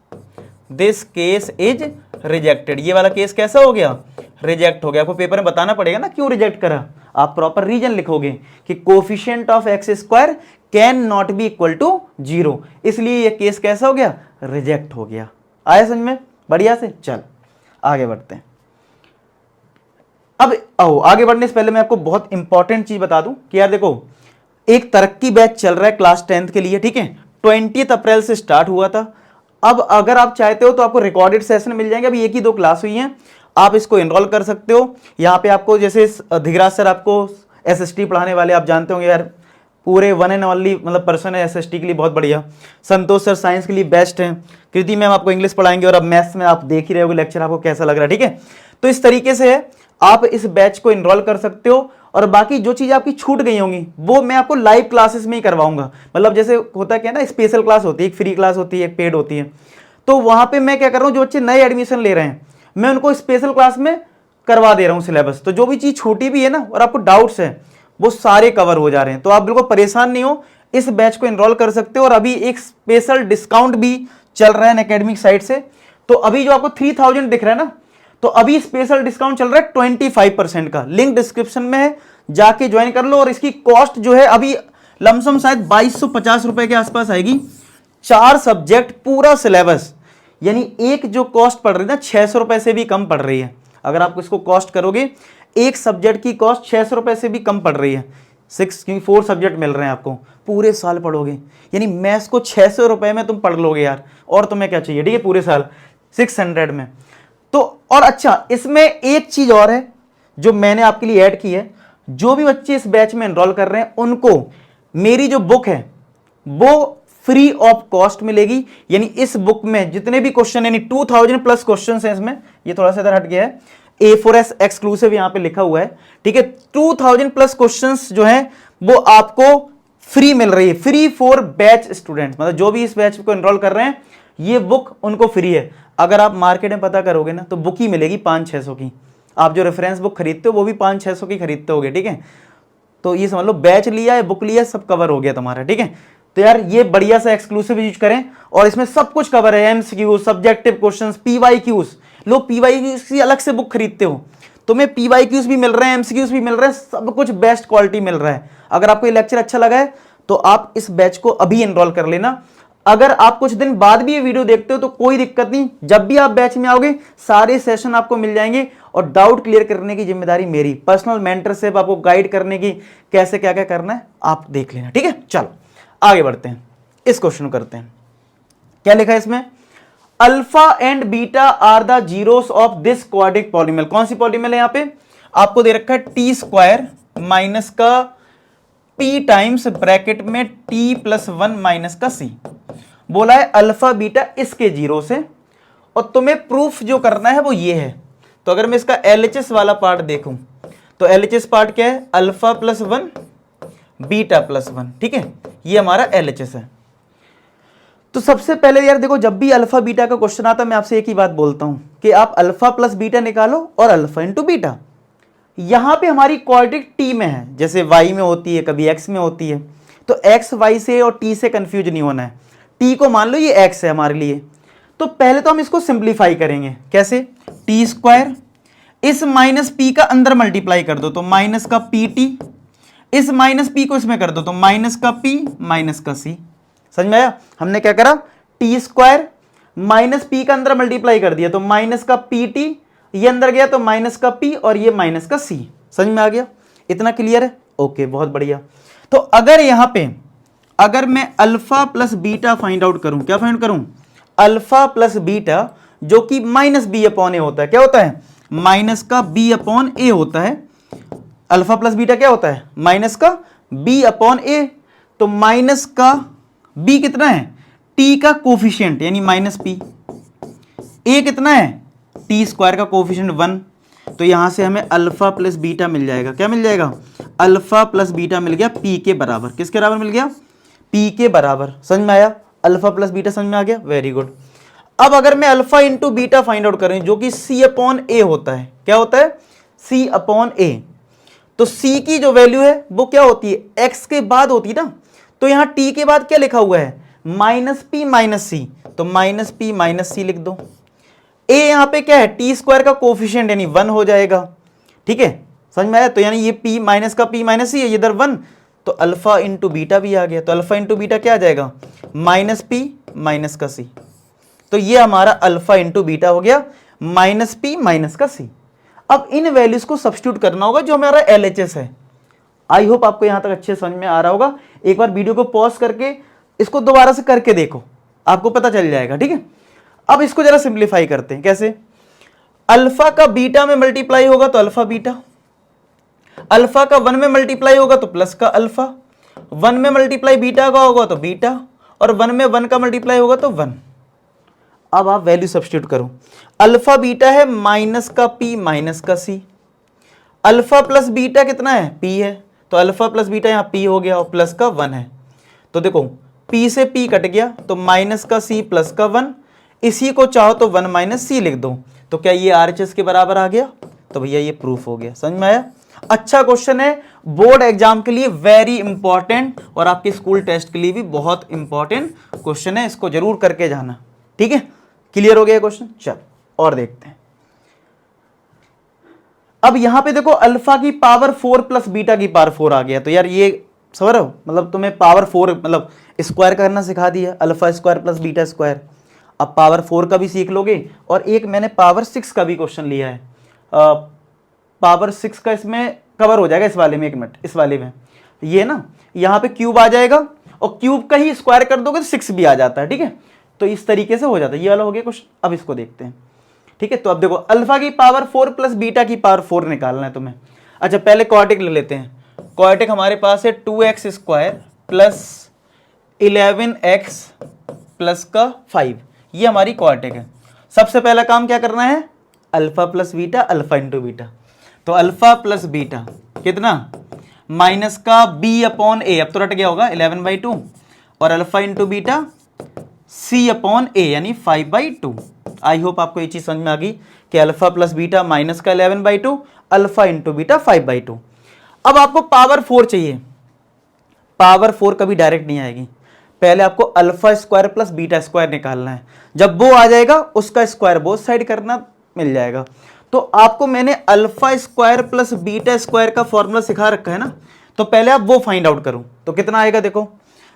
is rejected. ये वाला केस कैसा हो गया, रिजेक्ट हो गया। आपको पेपर में बताना पड़ेगा ना क्यों रिजेक्ट करा, आप प्रॉपर रीजन लिखोगे कि coefficient of x square can not be equal to 0, इसलिए ये केस कैसा हो गया, रिजेक्ट हो गया। आया समझ में, बढ़िया से। चल आगे बढ़ते हैं। अब आओ आगे बढ़ने से पहले मैं आपको बहुत इंपॉर्टेंट चीज बता दूं कि यार देखो, एक तरक्की बैच चल रहा है क्लास 10th के लिए। ठीक है, 20 अप्रैल से स्टार्ट हुआ था। अब अगर आप चाहते हो तो आपको रिकॉर्डेड सेशन मिल जाएंगे। अभी 1 ही 2 क्लास हुई हैं, आप इसको एनरोल कर सकते हो। यहाँ पे आपको जैसे धिगराज सर आपको SST पढ़ाने वाले, आप जानते होंगे यार, पूरे वन एंड ओनली मतलब पर्सन है SST के लिए, बहुत बढ़िया। संतोष सर साइंस के लिए बेस्ट हैं। कृति मैम आपको इंग्लिश पढ़ाएंगे, और अब मैथ्स में आप देख ही रहे होगे लेक्चर, आपको कैसा लग रहा है। ठीक है, तो इस तरीके से है, आप इस बैच को एनरोल कर सकते हो। और बाकी जो चीज़ आपकी छूट गई होंगी वो मैं आपको लाइव क्लासेस में ही करवाऊंगा। मतलब जैसे होता क्या है ना, स्पेशल क्लास होती है, एक फ्री क्लास होती है, एक पेड होती है। तो वहाँ पे मैं क्या कर रहा हूँ, जो बच्चे नए एडमिशन ले रहे हैं मैं उनको स्पेशल क्लास में करवा दे रहा हूँ सिलेबस। तो जो भी चीज़ छूटी भी है ना और आपको डाउट्स हैं वो सारे कवर हो जा रहे हैं। तो आप बिल्कुल परेशान नहीं हो, इस बैच को एनरोल कर सकते हो। और अभी एक स्पेशल डिस्काउंट भी चल रहा है एकेडमिक साइट से। तो अभी जो आपको 3000 दिख रहा है ना, तो अभी स्पेशल डिस्काउंट चल रहा है 25% का। लिंक डिस्क्रिप्शन में है, जाके ज्वाइन कर लो। और इसकी कॉस्ट जो है अभी लमसम शायद 2250 रुपए के आसपास आएगी। 4 सब्जेक्ट पूरा सिलेबस, यानी एक जो कॉस्ट पड़ रही है ना 600 रुपए से भी कम पड़ रही है। अगर आप इसको कॉस्ट करोगे, एक सब्जेक्ट की कॉस्ट 600 रुपए से भी कम पड़ रही है। 4 सब्जेक्ट मिल रहे हैं आपको, पूरे साल पढ़ोगे। यानी मैथ्स को 600 रुपए में तुम पढ़ लोगे यार, और तुम्हें क्या चाहिए। ठीक है, पूरे साल 600 में। तो और अच्छा, इसमें एक चीज और है जो मैंने आपके लिए ऐड की है। जो भी बच्चे इस बैच में एनरोल कर रहे हैं उनको मेरी जो बुक है वो फ्री ऑफ कॉस्ट मिलेगी। यानी इस बुक में जितने भी क्वेश्चन, यानी 2000 प्लस क्वेश्चन हैं इसमें। ये थोड़ा सा इधर हट गया है, A4S एक्सक्लूसिव यहां पे लिखा हुआ है। ठीक है, 2000 प्लस क्वेश्चंस जो हैं वो आपको फ्री मिल रही है, फ्री फॉर बैच स्टूडेंट्स। मतलब जो भी इस बैच को एनरोल कर रहे हैं ये बुक उनको फ्री है। अगर आप मार्केट में पता करोगे ना तो बुक ही मिलेगी 500-600 की। आप जो रेफरेंस बुक खरीदते हो वो भी 500-600 की खरीदते होगे। ठीक है, तो ये समझ लो बैच लिया है, बुक लिया, सब कवर हो गया तुम्हारा। ठीक है, तो यार ये बढ़िया सा एक्सक्लूसिव यूज करें, और इसमें सब कुछ कवर है। MCQ, सब्जेक्टिव क्वेश्चंस, PYQs, लोग PYQs की अलग से बुक खरीदते हो, तुम्हें PYQs भी मिल रहे हैं, MCQs भी मिल रहे हैं, सब कुछ बेस्ट क्वालिटी मिल रहा है। अगर आपको ये लेक्चर अच्छा लगा है तो आप इस बैच को अभी एनरोल कर लेना। अगर आप कुछ दिन बाद भी ये वीडियो देखते हो तो कोई दिक्कत नहीं, जब भी आप बैच में आओगे सारे सेशन आपको मिल जाएंगे और डाउट क्लियर करने की जिम्मेदारी मेरी, पर्सनल मेंटरशिप आपको गाइड करने की, कैसे क्या क्या करना है आप देख लेना, ठीक है। चलो आगे बढ़ते हैं, इस क्वेश्चन को करते हैं। क्या लिखा है इसमें, alpha and beta are the zeros of this quadratic polynomial. कौन सी पॉलीनोमियल है यहाँ पे, आपको दे रखा है टी स्क्वायर माइनस का पी टाइम्स ब्रैकेट में टी प्लस 1 माइनस का सी। बोला है अल्फा बीटा इसके जीरो से, और तुम्हें प्रूफ जो करना है वो ये है। तो अगर मैं इसका LHS वाला पार्ट देखूं तो LHS पार्ट क्या है, अल्फा प्लस 1 बीटा प्लस 1, ठीक है, ये हमारा LHS है। तो सबसे पहले यार देखो, जब भी अल्फा बीटा का क्वेश्चन आता है मैं आपसे एक ही बात बोलता हूं कि आप अल्फा प्लस बीटा निकालो और अल्फा इंटू बीटा। यहां पे हमारी क्वाड्रिक टी में है, जैसे y में होती है, कभी x में होती है, तो x y से और t से कंफ्यूज नहीं होना है। t को मान लो ये x है हमारे लिए, तो पहले तो हम इसको सिंप्लीफाई करेंगे। कैसे, टी स्क्वायर, इस माइनस पी का अंदर मल्टीप्लाई कर दो तो माइनस का पी टी, इस माइनस पी को इसमें कर दो तो माइनस का पी माइनस का सी। समझ में आया, हमने क्या करा, टी स्क्वायर माइनस पी का अंदर मल्टीप्लाई कर दिया तो माइनस का पी टी, ये अंदर गया तो माइनस का पी और ये माइनस का सी। समझ में आ गया, इतना क्लियर है, ओके बहुत बढ़िया। तो अगर यहां पे अगर मैं alpha plus beta find out करूं, क्या फाइंड करूं, अल्फा प्लस बीटा जो कि माइनस बी अपॉन ए होता है, क्या होता है, माइनस का बी अपॉन ए होता है। अल्फा प्लस बीटा क्या होता है, माइनस का बी अपॉन ए, तो माइनस का बी कितना है, टी का कोफिशिएंट यानी माइनस पी, ए कितना है, टी स्क्वायर का कोफिशिएंट 1, तो यहां से हमें अल्फा प्लस बीटा मिल जाएगा। क्या मिल जाएगा, अल्फा प्लस बीटा मिल गया पी के बराबर। किसके बराबर मिल गया, पी के बराबर। समझ में आया, अल्फा प्लस बीटा समझ में आ गया, वेरी गुड। अब अगर मैं alpha into beta find out करें जो कि सी अपॉन ए होता है, क्या होता है, सी अपॉन ए, तो सी की जो वैल्यू है वो क्या होती है, एक्स के बाद होती है ना, तो यहां टी के बाद क्या लिखा हुआ है, माइनस पी माइनस सी, तो माइनस पी माइनस सी लिख दो। ए यहां पे क्या है, टी स्क्वायर का कोफिशिएंट यानी 1 हो जाएगा, ठीक है, समझ में आया। तो यानी ये पी माइनस का पी माइनस सी है, ये इधर 1, तो अल्फा इंटू बीटा भी आ गया, तो अल्फा इंटू बीटा क्या आ जाएगा, माइनस पी माइनस का सी। तो ये हमारा अल्फा इंटू बीटा हो गया माइनस पी माइनस का सी। अब इन वैल्यूज को सब्स्टिट्यूट करना होगा जो हमारा LHS है। आई होप आपको यहां तक अच्छे समझ में आ रहा होगा। एक बार वीडियो को पॉज करके इसको दोबारा से करके देखो, आपको पता चल जाएगा, ठीक है। अब इसको जरा सिंप्लीफाई करते हैं। कैसे, अल्फा का बीटा में मल्टीप्लाई होगा तो अल्फा बीटा, अल्फा का 1 में मल्टीप्लाई होगा तो प्लस का अल्फा, 1 में मल्टीप्लाई बीटा का होगा तो बीटा, और 1 में 1 का मल्टीप्लाई होगा तो 1। अब आप वैल्यू सब्स्टिट्यूट करो, अल्फा बीटा है माइनस का पी माइनस का सी, अल्फा प्लस बीटा कितना है, पी है, तो अल्फा प्लस बीटा यहाँ पी हो गया और प्लस का 1 है। तो देखो पी से पी कट गया तो माइनस का सी प्लस का 1, इसी को चाहो तो 1 माइनस सी लिख दो, तो क्या ये RHS के बराबर आ गया, तो भैया ये प्रूफ हो गया। समझ में आया, अच्छा क्वेश्चन है, बोर्ड एग्जाम के लिए वेरी इंपॉर्टेंट और आपके स्कूल टेस्ट के लिए भी बहुत इंपॉर्टेंट क्वेश्चन है, इसको जरूर करके जाना, ठीक है। क्लियर हो गया क्वेश्चन, चल और देखते हैं। अब यहां पे देखो अल्फा की पावर 4 प्लस बीटा की पावर 4 आ गया, तो यार ये समझ रहे हो, मतलब तुम्हें पावर 4 मतलब स्क्वायर करना सिखा दिया, alpha square plus beta square. अब पावर 4 का भी सीख लोगे, और एक मैंने पावर 6 का भी क्वेश्चन लिया है, पावर 6 का इसमें कवर हो जाएगा इस वाले में, 1 मिनट, इस वाले में ये ना, यहाँ पे क्यूब आ जाएगा और क्यूब का ही स्क्वायर कर दोगे तो 6 भी आ जाता है, ठीक है। तो इस तरीके से हो जाता है, ये वाला हो गया क्वेश्चन। अब इसको देखते हैं, ठीक है। तो अब देखो अल्फा की पावर 4 प्लस बीटा की पावर 4 निकालना है तुम्हें। अच्छा पहले क्वाड्रिक ले लेते हैं। क्वाड्रिक हमारे पास है 2x square plus 11x plus का 5, ये हमारी क्वाड्रिक है। सबसे पहला काम क्या करना है, alpha plus beta, alpha into beta, तो अल्फा प्लस बीटा कितना, माइनस का b अपॉन ए, अब तो रट गया होगा 11/2, और alpha into beta c upon a यानी 5/2। आई होप आपको ये चीज समझ में आ गई कि अल्फा प्लस बीटा माइनस का 11/2, अल्फा इंटू बीटा 5/2। अब आपको पावर 4 चाहिए, पावर 4 कभी डायरेक्ट नहीं आएगी, पहले आपको alpha square plus beta square निकालना है। जब वो आ जाएगा उसका स्क्वायर बोथ साइड करना, मिल जाएगा। तो आपको मैंने alpha square plus beta square का फॉर्मूला सिखा रखा है ना, तो पहले आप वो फाइंड आउट करो। तो कितना आएगा देखो,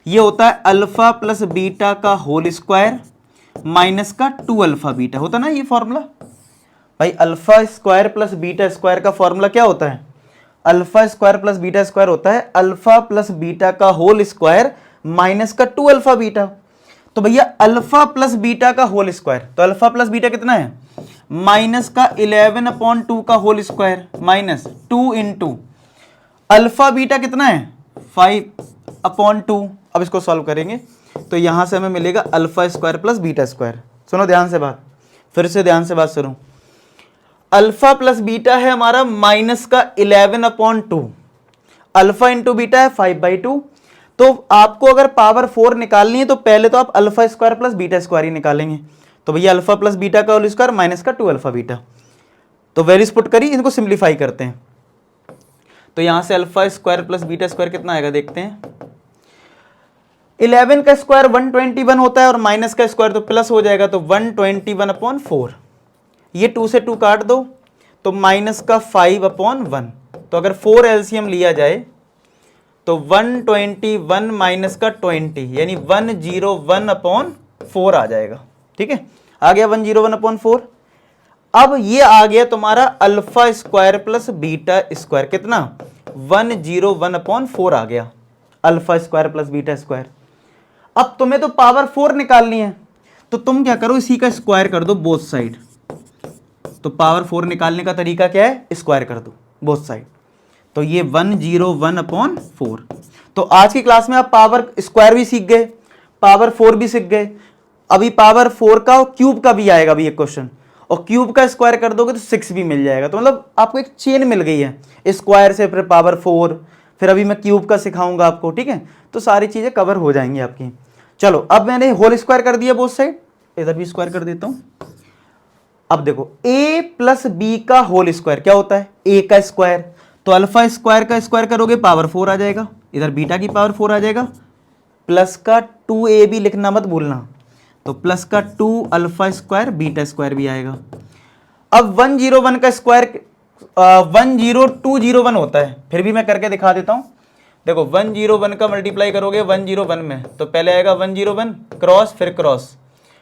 ये होता है अल्फा प्लस बीटा का होल स्क्वायर माइनस का 2 अल्फा बीटा, होता ना ये फॉर्मूला भाई। Alpha square plus beta square का फॉर्मूला क्या होता है, alpha square plus beta square होता है अल्फा प्लस बीटा का होल स्क्वायर माइनस का 2 अल्फा बीटा। तो भैया अल्फा प्लस बीटा का होल स्क्वायर, तो अल्फा प्लस बीटा कितना है, माइनस का 11/2 का whole square minus 2 into alpha beta कितना है 5/2। अब इसको सॉल्व करेंगे तो यहां से हमें मिलेगा alpha square plus beta square. सुनो ध्यान से बात, फिर से ध्यान से बात सुनो। अल्फा प्लस बीटा है हमारा माइनस का 11/2, अल्फा इंटू बीटा है 5/2। तो आपको अगर पावर 4 निकालनी है तो पहले तो आप alpha square plus beta square ही निकालेंगे। तो भैया अल्फा प्लस बीटा का होल स्क्वायर माइनस का 2 अल्फा बीटा, तो वैल्यूज पुट करी, इनको सिंप्लीफाई करते हैं। तो यहां से alpha square plus beta square कितना आएगा देखते हैं। 11 का स्क्वायर 121 होता है और माइनस का स्क्वायर तो प्लस हो जाएगा, तो 121/4। ये 2 से 2 काट दो तो माइनस का 5/1। तो अगर 4 एलसीएम लिया जाए तो 121 माइनस का 20 यानी 101/4 आ जाएगा। ठीक है, आ गया 101/4। अब ये आ गया तुम्हारा alpha square plus beta square, कितना 101/4 आ गया alpha square plus beta square. अब तुम्हें तो पावर 4 निकालनी है, तो तुम क्या करो, इसी का स्क्वायर कर दो बोथ साइड। तो पावर 4 निकालने का तरीका क्या है, स्क्वायर कर दो बोथ साइड। तो ये 101/4। तो आज की क्लास में आप पावर स्क्वायर भी सीख गए, पावर 4 भी सीख गए। अभी पावर 4 का क्यूब का भी आएगा अभी एक क्वेश्चन, और क्यूब का स्क्वायर कर दोगे तो 6 भी मिल जाएगा। तो मतलब आपको एक चेन मिल गई है, स्क्वायर से फिर पावर 4, फिर अभी मैं क्यूब का सिखाऊंगा आपको। ठीक है, तो सारी चीजें कवर हो जाएंगी आपकी। चलो अब मैंने होल स्क्वायर कर दिया बोथ साइड, इधर भी स्क्वायर कर देता हूं। अब देखो a प्लस बी का होल स्क्वायर क्या होता है, a का स्क्वायर। तो अल्फा स्क्वायर का स्क्वायर करोगे पावर 4 आ जाएगा, इधर बीटा की पावर 4 आ जाएगा, प्लस का 2a भी लिखना मत भूलना। तो प्लस का 2 अल्फा स्क्वायर बीटा स्क्वायर भी आएगा। अब 101 का स्क्वायर 10201 होता है, फिर भी मैं करके दिखा देता हूं। देखो 101 का मल्टीप्लाई करोगे 101 में, तो पहले आएगा 101 क्रॉस, फिर क्रॉस,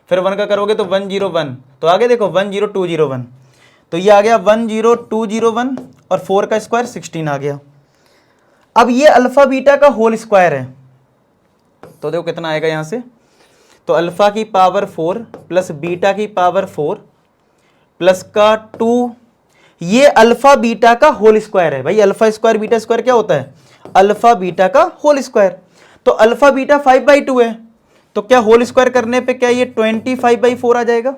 फिर 1 का करोगे तो 101, तो आगे देखो 10201। तो ये आ गया 10201 और 4 का स्क्वायर 16 आ गया। अब ये अल्फा बीटा का होल स्क्वायर है, तो देखो कितना आएगा यहां से। तो अल्फा की पावर 4 प्लस बीटा की पावर 4 प्लस का 2, ये अल्फा बीटा का होल स्क्वायर है। भाई अल्फा स्क्वायर बीटा स्क्वायर क्या होता है, अल्फा बीटा का होल स्क्वायर। तो अल्फा बीटा 5/2 है, तो क्या होल स्क्वायर करने पे क्या ये 25/4 आ जाएगा।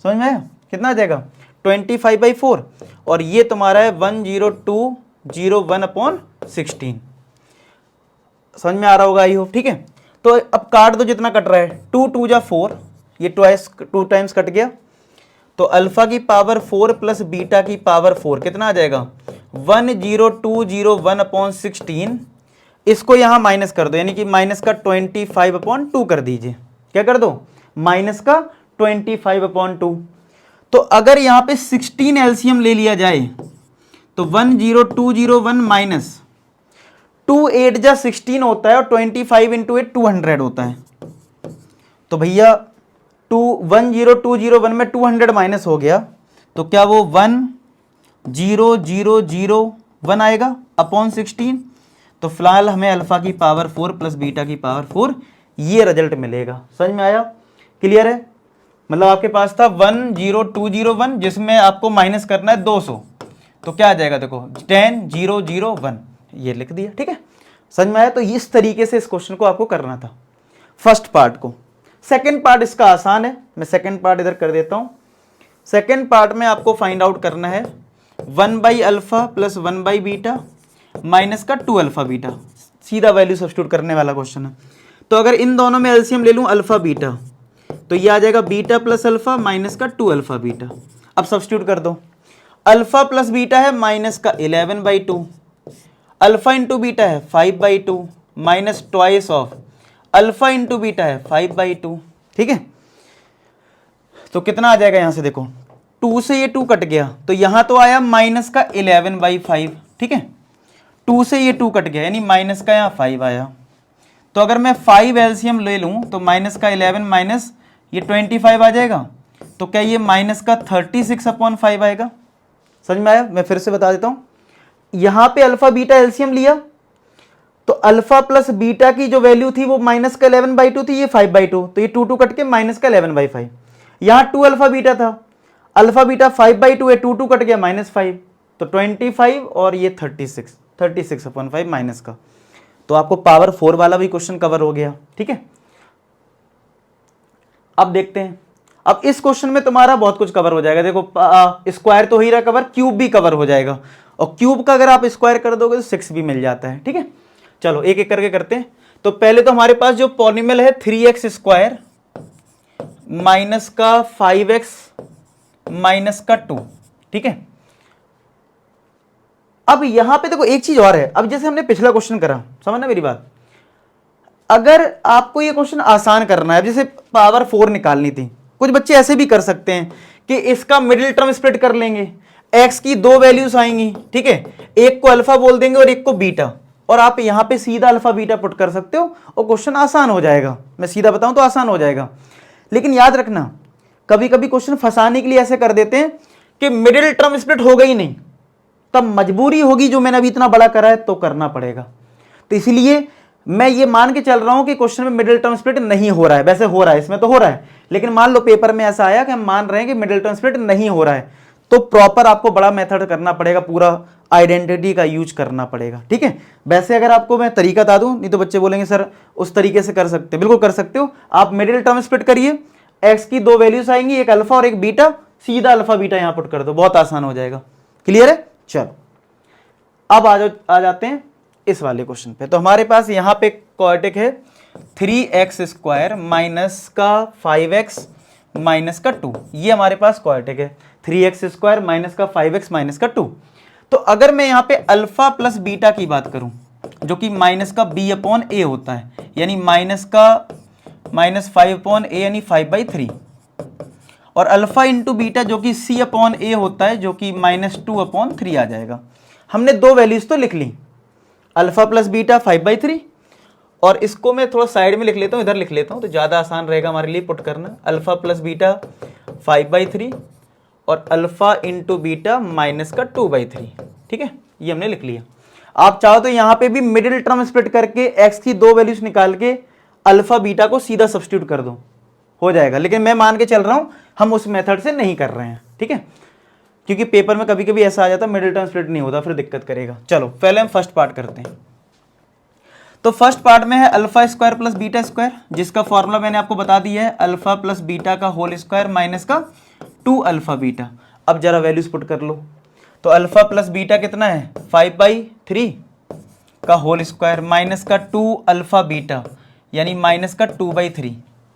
समझ में आया, कितना आ जाएगा 25/4, और ये तुम्हारा है 10201/16। समझ में आ रहा होगा आई होप। ठीक है, तो अब काट दो जितना कट रहा है, 2 2 जा 4, ये 2 टाइम्स कट गया। तो अल्फा की पावर 4 प्लस बीटा की पावर 4 कितना आ जाएगा 10201/16। इसको यहां माइनस कर दो, यानी कि माइनस का 25/2 कर दीजिए। क्या कर दो, माइनस का 25/2। तो अगर यहां पे 16 एलसीएम ले लिया जाए तो 10201 माइनस 2 8 जा 16 होता है, और 25 इंटू 8 200 होता है। तो भैया 10201 में 200 माइनस हो गया, तो क्या वो 10001 आएगा अपॉन 16। तो फिलहाल हमें अल्फा की पावर 4 प्लस बीटा की पावर 4 ये रिजल्ट मिलेगा। समझ में आया, क्लियर है। मतलब आपके पास था 10201 जिसमें आपको माइनस करना है 200, तो क्या आ जाएगा देखो 10001, ये लिख दिया। ठीक है, समझ में आया। तो इस तरीके से इस क्वेश्चन को आपको करना था फर्स्ट पार्ट को। सेकंड पार्ट इसका आसान है, मैं सेकंड पार्ट इधर कर देता हूं। सेकंड पार्ट में आपको फाइंड आउट करना है 1/अल्फा प्लस 1/बीटा माइनस का 2 अल्फा बीटा, सीधा वैल्यू सब्स्टिट्यूट करने वाला क्वेश्चन है। तो अगर इन दोनों में एलसीएम ले लूं अल्फा बीटा, तो ये आ जाएगा बीटा प्लस अल्फा माइनस का 2 अल्फा बीटा। अब सब्स्टिट्यूट कर दो, अल्फा प्लस बीटा है माइनस का 11/2, अल्फा इंटू बीटा है 5/2 minus twice of alpha into beta है 5/2। ठीक है, तो कितना आ जाएगा यहां से देखो 2 से ये 2 कट गया तो यहां तो आया माइनस का 11/5, ठीक है। 2 से ये 2 कट गया यानी माइनस का यहाँ 5 आया। तो अगर मैं 5 एलसीएम ले लूं तो माइनस का 11 माइनस ये 25 आ जाएगा। तो क्या ये माइनस का 36/5 आएगा? समझ में आया? मैं फिर से बता देता हूं। यहां पे अल्फा बीटा एलसीएम लिया तो अल्फा प्लस बीटा की जो वैल्यू थी वो माइनस का 11/2 थी, ये 5/2, तो ये 2 कट के माइनस का 11/5। यहां 2 अल्फा बीटा था, अल्फा बीटा 5/2 है, 2 कट गया -5, तो 25 और ये 36/5 माइनस का। तो आपको पावर 4 वाला भी क्वेश्चन कवर हो गया, ठीक है। अब देखते हैं, अब इस क्वेश्चन में तुम्हारा बहुत कुछ कवर हो जाएगा। देखो स्क्वायर तो ही रहा कवर, क्यूब भी कवर हो जाएगा, और क्यूब का अगर आप स्क्वायर कर दोगे तो 6 भी मिल जाता है, ठीक है। चलो एक एक करके करते हैं। तो पहले तो हमारे पास जो पॉलिनोमियल है 3x² माइनस का 5x माइनस का 2, ठीक है। अब यहां पे देखो एक चीज और है, अब जैसे हमने पिछला क्वेश्चन करा, समझना मेरी बात, अगर आपको ये क्वेश्चन आसान करना है, जैसे पावर 4 निकालनी थी, कुछ बच्चे ऐसे भी कर सकते हैं कि इसका मिडिल टर्म स्प्लिट कर लेंगे, x की 2 वैल्यूज आएंगी, ठीक है, एक को अल्फा बोल देंगे और एक को बीटा, और आप यहां पे सीधा अल्फा बीटा पुट कर सकते हो और क्वेश्चन आसान हो जाएगा। मैं सीधा बताऊं तो आसान हो जाएगा, लेकिन याद रखना कभी कभी क्वेश्चन फंसाने के लिए ऐसे कर देते हैं कि मिडिल टर्म स्प्लिट होगा ही नहीं, तब मजबूरी होगी जो मैंने अभी इतना बड़ा करा है तो करना पड़ेगा। तो इसीलिए मैं ये मान के चल रहा हूं कि क्वेश्चन में मिडिल टर्म स्प्लिट नहीं हो रहा है, वैसे हो रहा है, इसमें तो हो रहा है, लेकिन मान लो पेपर में ऐसा आया कि हम मान रहे हैं कि मिडिल टर्म स्प्लिट नहीं हो रहा है, तो प्रॉपर आपको बड़ा मेथड करना पड़ेगा, पूरा आइडेंटिटी का यूज करना पड़ेगा, ठीक है। वैसे अगर आपको मैं तरीका बता दूं, नहीं तो बच्चे बोलेंगे सर उस तरीके से कर सकते, बिल्कुल कर सकते हो। आप मिडिल टर्म स्प्लिट करिए, एक्स की 2 वैल्यूज आएंगी, एक अल्फा और एक बीटा, सीधा अल्फा बीटा यहां पुट कर दो, बहुत आसान हो जाएगा। क्लियर है? चलो अब आ जाते हैं इस वाले क्वेश्चन पे। तो हमारे पास यहां पे क्वाड्रेटिक है 3x² माइनस का 5x माइनस का 2, ये हमारे पास क्वाड्रेटिक है 3x² माइनस का 5x माइनस का 2। तो अगर मैं यहां पे अल्फा प्लस बीटा की बात करूं, जो कि माइनस का b/a होता है, यानी माइनस का -5/a यानी 5/3, और अल्फा इंटू बीटा जो कि c/a होता है, जो कि -2/3 आ जाएगा। हमने 2 वैल्यूज तो लिख ली, अल्फा प्लस बीटा 5/3, और इसको मैं थोड़ा साइड में लिख लेता हूँ, इधर लिख लेता हूँ तो ज़्यादा आसान रहेगा हमारे लिए पुट करना। अल्फा प्लस बीटा 5/3 और अल्फा इंटू बीटा माइनस का 2/3, ठीक है, ये हमने लिख लिया। आप चाहो तो यहाँ पे भी मिडिल टर्म स्प्लिट करके x की 2 वैल्यूज निकाल के अल्फा बीटा को सीधा सब्स्टिट्यूट कर दो, हो जाएगा, लेकिन मैं मान के चल रहा हूँ हम उस मेथड से नहीं कर रहे हैं, ठीक है, क्योंकि पेपर में कभी कभी ऐसा आ जाता है मिडिल टर्म स्प्लिट नहीं होता, फिर दिक्कत करेगा। चलो पहले हम फर्स्ट पार्ट करते हैं। तो फर्स्ट पार्ट में है alpha square plus beta square, जिसका फॉर्मूला मैंने आपको बता दिया है, अल्फा प्लस बीटा का होल स्क्वायर माइनस का 2 अल्फा बीटा। अब जरा वैल्यूज पुट कर लो। तो अल्फा प्लस बीटा कितना है 5/3 का होल स्क्वायर माइनस का 2 अल्फा बीटा यानी माइनस का 2/3।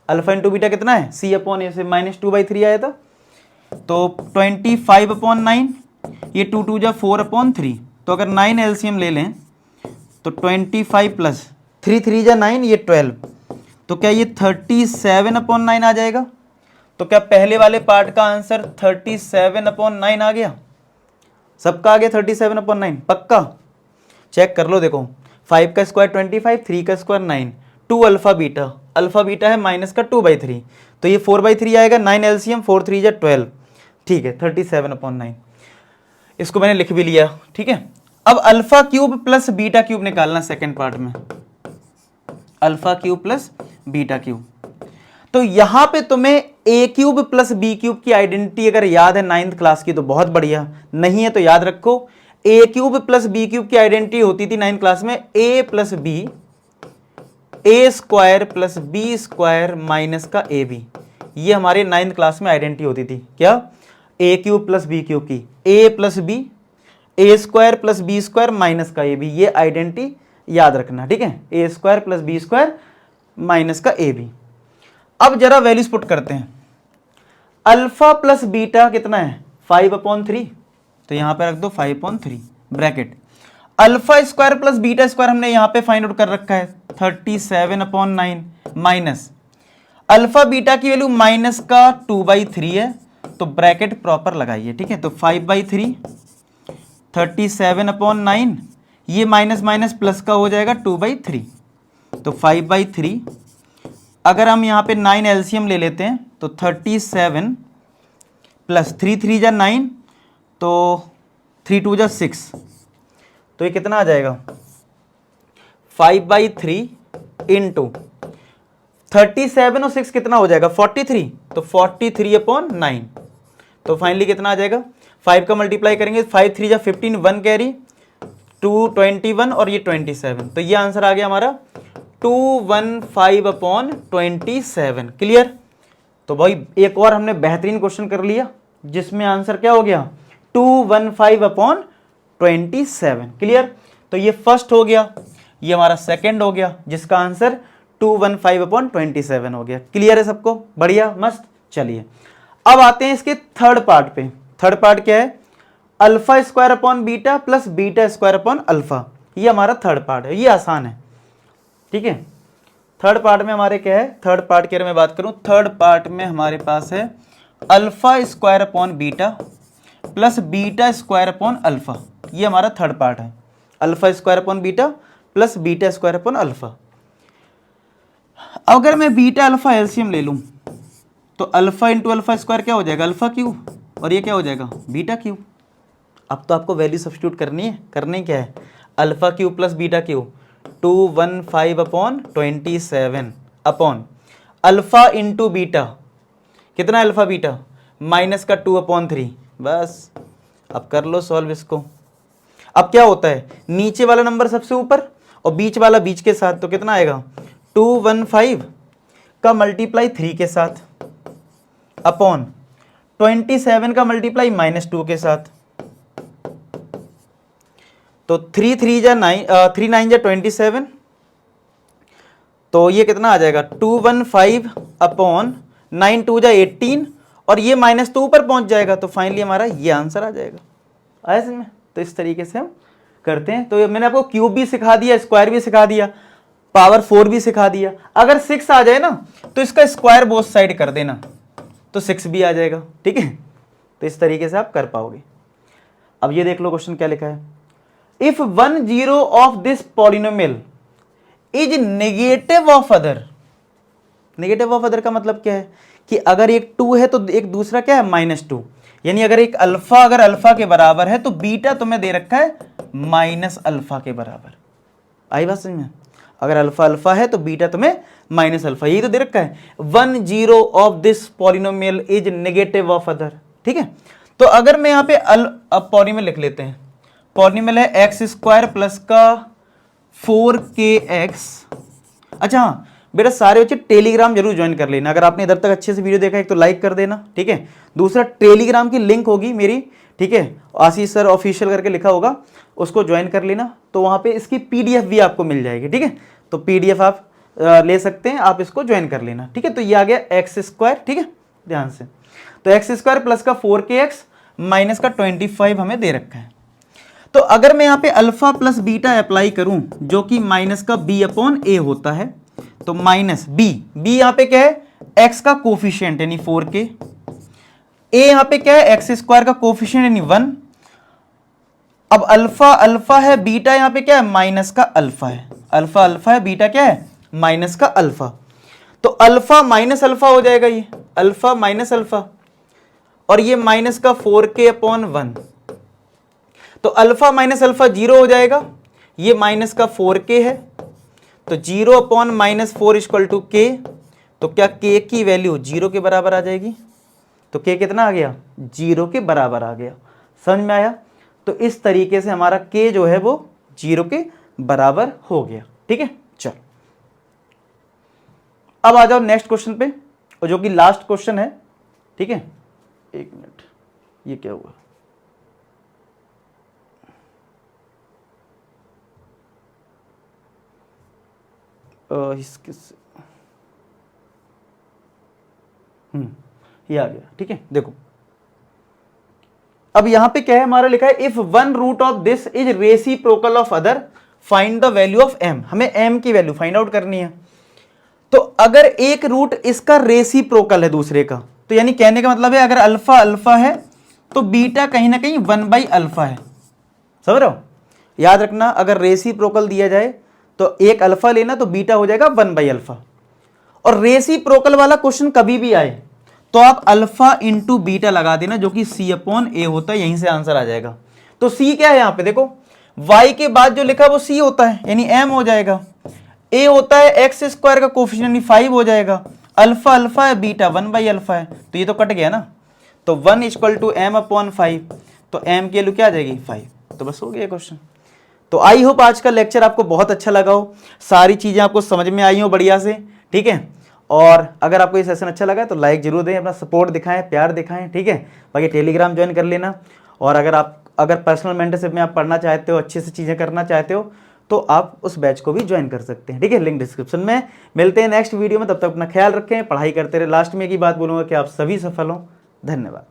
अल्फा इंटू बीटा कितना है c/a से -2/3 आया था, तो 25/9, ये 2 2 जा 4/3, तो अगर 9 एलसीएम ले लें तो 25 प्लस 3 3 जा 9, ये 12, तो क्या ये 37/9 आ जाएगा। तो क्या पहले वाले पार्ट का आंसर 37/9 आ गया? सबका आ गया 37/9 पक्का? चेक कर लो, देखो 5 का स्क्वायर 25, 3 का स्क्वायर 9, 2 अल्फा बीटा है माइनस का 2/3, तो ये 4/3 आएगा, 9 एलसीएम 4 3 जा 12, ठीक है 37/9, इसको मैंने लिख भी लिया, ठीक है। अब alpha cube plus beta cube निकालना सेकेंड पार्ट में, alpha cube plus beta cube. तो यहां पे तुम्हें ए क्यूब प्लस बी क्यूब की आइडेंटिटी अगर याद है 9th क्लास की तो बहुत बढ़िया, नहीं है तो याद रखो a cube plus b cube की आइडेंटिटी होती थी 9th क्लास में a plus b, a square plus b square minus का ए बी, ये हमारे 9th क्लास में आइडेंटिटी होती थी। क्या? A cube plus b cube की, a plus b, a square plus b square minus का ए बी, ये आइडेंटिटी याद रखना, ठीक है, a square plus b square minus का ए बी। अब जरा वैल्यूज पुट करते हैं। अल्फा प्लस बीटा कितना है 5/3, तो यहां पे रख दो 5/3 bracket, alpha square plus beta square हमने यहां पे फाइंड आउट कर रखा है 37/9 माइनस अल्फा बीटा की वैल्यू माइनस का 2/3 है, तो ब्रैकेट प्रॉपर लगाइए, ठीक है। तो 5/3 37/9, ये माइनस माइनस प्लस का हो जाएगा 2/3, तो 5/3। अगर हम यहाँ पे 9 एलसीएम ले लेते हैं तो 37 प्लस 3 3 जा 9, तो 3 2 जा 6, तो ये कितना आ जाएगा 5/3 इंटू 37 और 6 कितना हो जाएगा 43, तो 43/9, तो फाइनली कितना आ जाएगा 5 का मल्टीप्लाई करेंगे 5 3 जा 15, 1 कैरी 2 21 और ये 27, तो ये आंसर आ गया हमारा 215/27। क्लियर। तो भाई एक और हमने बेहतरीन क्वेश्चन कर लिया जिसमें आंसर क्या हो गया 215/27। क्लियर। तो ये फर्स्ट हो गया, ये हमारा सेकंड हो गया जिसका आंसर 215/27 हो गया। क्लियर है सबको, बढ़िया मस्त। चलिए अब आते हैं इसके थर्ड पार्ट पे। थर्ड पार्ट क्या है, alpha square upon beta plus beta square upon alpha, ये हमारा थर्ड पार्ट है, ये आसान है, ठीक है। थर्ड पार्ट में हमारे क्या है, थर्ड पार्ट के बारे में बात करूं, थर्ड पार्ट में हमारे पास है alpha square upon beta plus beta square upon alpha, ये हमारा थर्ड पार्ट है। Alpha square upon beta plus beta square upon alpha. अगर मैं बीटा अल्फा एलसीएम ले लूं तो अल्फा इंटू अल्फा स्क्वायर क्या हो जाएगा अल्फा क्यू, और ये क्या हो जाएगा बीटा क्यू। अब तो आपको वैल्यू सब्स्टिट्यूट करनी है, करने क्या है alpha Q plus beta Q 215/27 upon alpha into beta, कितना अल्फा बीटा माइनस का 2/3, बस अब कर लो सॉल्व इसको। अब क्या होता है नीचे वाला नंबर सबसे ऊपर और बीच वाला बीच के साथ, तो कितना आएगा 215 का मल्टीप्लाई 3 के साथ अपॉन 27 का मल्टीप्लाई -2 के साथ, तो 3 3 जा 9 3 9 जा 27, तो ये कितना आ जाएगा 215/9 2 जा 18, और ये -2 ऊपर पहुंच जाएगा, तो फाइनली हमारा ये आंसर आ जाएगा। आया समझ में। तो इस तरीके से हम करते हैं। तो मैंने आपको क्यूब भी सिखा दिया, स्क्वायर भी सिखा दिया, पावर 4 भी सिखा दिया। अगर 6 आ जाए ना तो इसका स्क्वायर बोथ साइड कर देना, तो 6 भी आ जाएगा, ठीक है। तो इस तरीके से आप कर पाओगे। अब ये देख लो क्वेश्चन क्या लिखा है, if 1 0 of this polynomial is negative of other. Negative of other का मतलब क्या है कि अगर एक 2 है तो एक दूसरा क्या है -2, यानी अगर एक अल्फा अगर अल्फा के बराबर है तो बीटा तुम्हें दे रखा है माइनस अल्फा के बराबर। आई बात समझ में। अगर अल्फा अल्फा है तो बीटा तुम्हें माइनस अल्फा, यही तो दे रखा है 1 0 of this polynomial is negative of other, ठीक है। तो अगर मैं यहाँ पे अब पॉलिनोमियल लिख लेते हैं, पॉलिनोमियल है एक्स स्क्वायर प्लस का 4kx। अच्छा हाँ बेटा सारे बच्चे टेलीग्राम जरूर ज्वाइन कर लेना। अगर आपने इधर तक अच्छे से वीडियो देखा एक तो लाइक कर देना, ठीक है। दूसरा टेलीग्राम की लिंक होगी मेरी, ठीक है, आशीष सर ऑफिशियल करके लिखा होगा, उसको ज्वाइन कर लेना। तो वहाँ पे इसकी पीडीएफ भी आपको मिल जाएगी, ठीक है। तो पीडीएफ आप ले सकते हैं, आप इसको ज्वाइन कर लेना, ठीक है। तो ये आ गया एक्स स्क्वायर, ठीक है, ध्यान से। तो एक्स स्क्वायर प्लस का 4kx माइनस का 25 हमें दे रखा है। तो अगर मैं यहाँ पे अल्फा प्लस बीटा अप्लाई करूं जो कि माइनस का b/a होता है, तो माइनस b यहाँ पे क्या है x का कोफिशिएंट यानी 4k, a यहाँ पे क्या है एक्स स्क्वायर का कोफिशिएंट यानी 1। अब अल्फा अल्फा है, बीटा यहाँ पे क्या है माइनस का अल्फा है, अल्फा अल्फा है, बीटा क्या है माइनस का अल्फा। तो अल्फा माइनस अल्फा हो जाएगा, ये अल्फा माइनस अल्फा, और ये माइनस का 4k/1, तो अल्फा माइनस अल्फा 0 हो जाएगा, ये माइनस का 4k है, तो 0/-4 = k, तो क्या k की वैल्यू 0 के बराबर आ जाएगी। तो k कितना आ गया 0 के बराबर आ गया। समझ में आया। तो इस तरीके से हमारा k जो है वो 0 के बराबर हो गया, ठीक है। चल अब आ जाओ नेक्स्ट क्वेश्चन पे, और जो कि लास्ट क्वेश्चन है, ठीक है। एक मिनट, ये क्या हुआ, ये आ गया, ठीक है। देखो अब यहां पे क्या है हमारा लिखा है if 1 root of this is reciprocal of other find the value of m। हमें m की वैल्यू फाइंड आउट करनी है। तो अगर एक रूट इसका रेसिप्रोकल है दूसरे का, तो यानी कहने का मतलब है अगर अल्फा अल्फा है तो बीटा कहीं ना कहीं 1/अल्फा है। समझ रहे हो? याद रखना, अगर रेसिप्रोकल दिया जाए तो एक अल्फा लेना तो बीटा हो जाएगा 1/अल्फा। और रेसिप्रोकल वाला क्वेश्चन कभी भी आए तो आप अल्फा इंटू बीटा लगा देना, जो कि C/A होता है, यहीं से आंसर आ जाएगा। तो C क्या है यहां पे देखो, y के बाद जो लिखा है वो C होता है, यानी m हो जाएगा। a होता है x² का कोफिशिएंट, यानी 5 हो जाएगा। अल्फा अल्फा है, बीटा 1/अल्फा है, तो ये तो कट गया ना। तो 1 = m/5, तो m की वैल्यू क्या आ जाएगी 5। तो बस हो गया क्वेश्चन। तो आई होप आज का लेक्चर आपको बहुत अच्छा लगा हो, सारी चीजें आपको समझ में आई हो बढ़िया से, ठीक है। और अगर आपको ये सेशन अच्छा लगा तो लाइक जरूर दें, अपना सपोर्ट दिखाएं, प्यार दिखाएं, ठीक है। बाकी टेलीग्राम ज्वाइन कर लेना। और अगर पर्सनल मेंटरशिप में आप पढ़ना चाहते हो, अच्छे से चीज़ें करना चाहते हो, तो आप उस बैच को भी ज्वाइन कर सकते हैं, ठीक है। लिंक डिस्क्रिप्शन में। मिलते हैं नेक्स्ट वीडियो में, तब तक अपना ख्याल रखें, पढ़ाई करते रहे। लास्ट में एक ही बात बोलूँगा कि आप सभी सफल हों। धन्यवाद।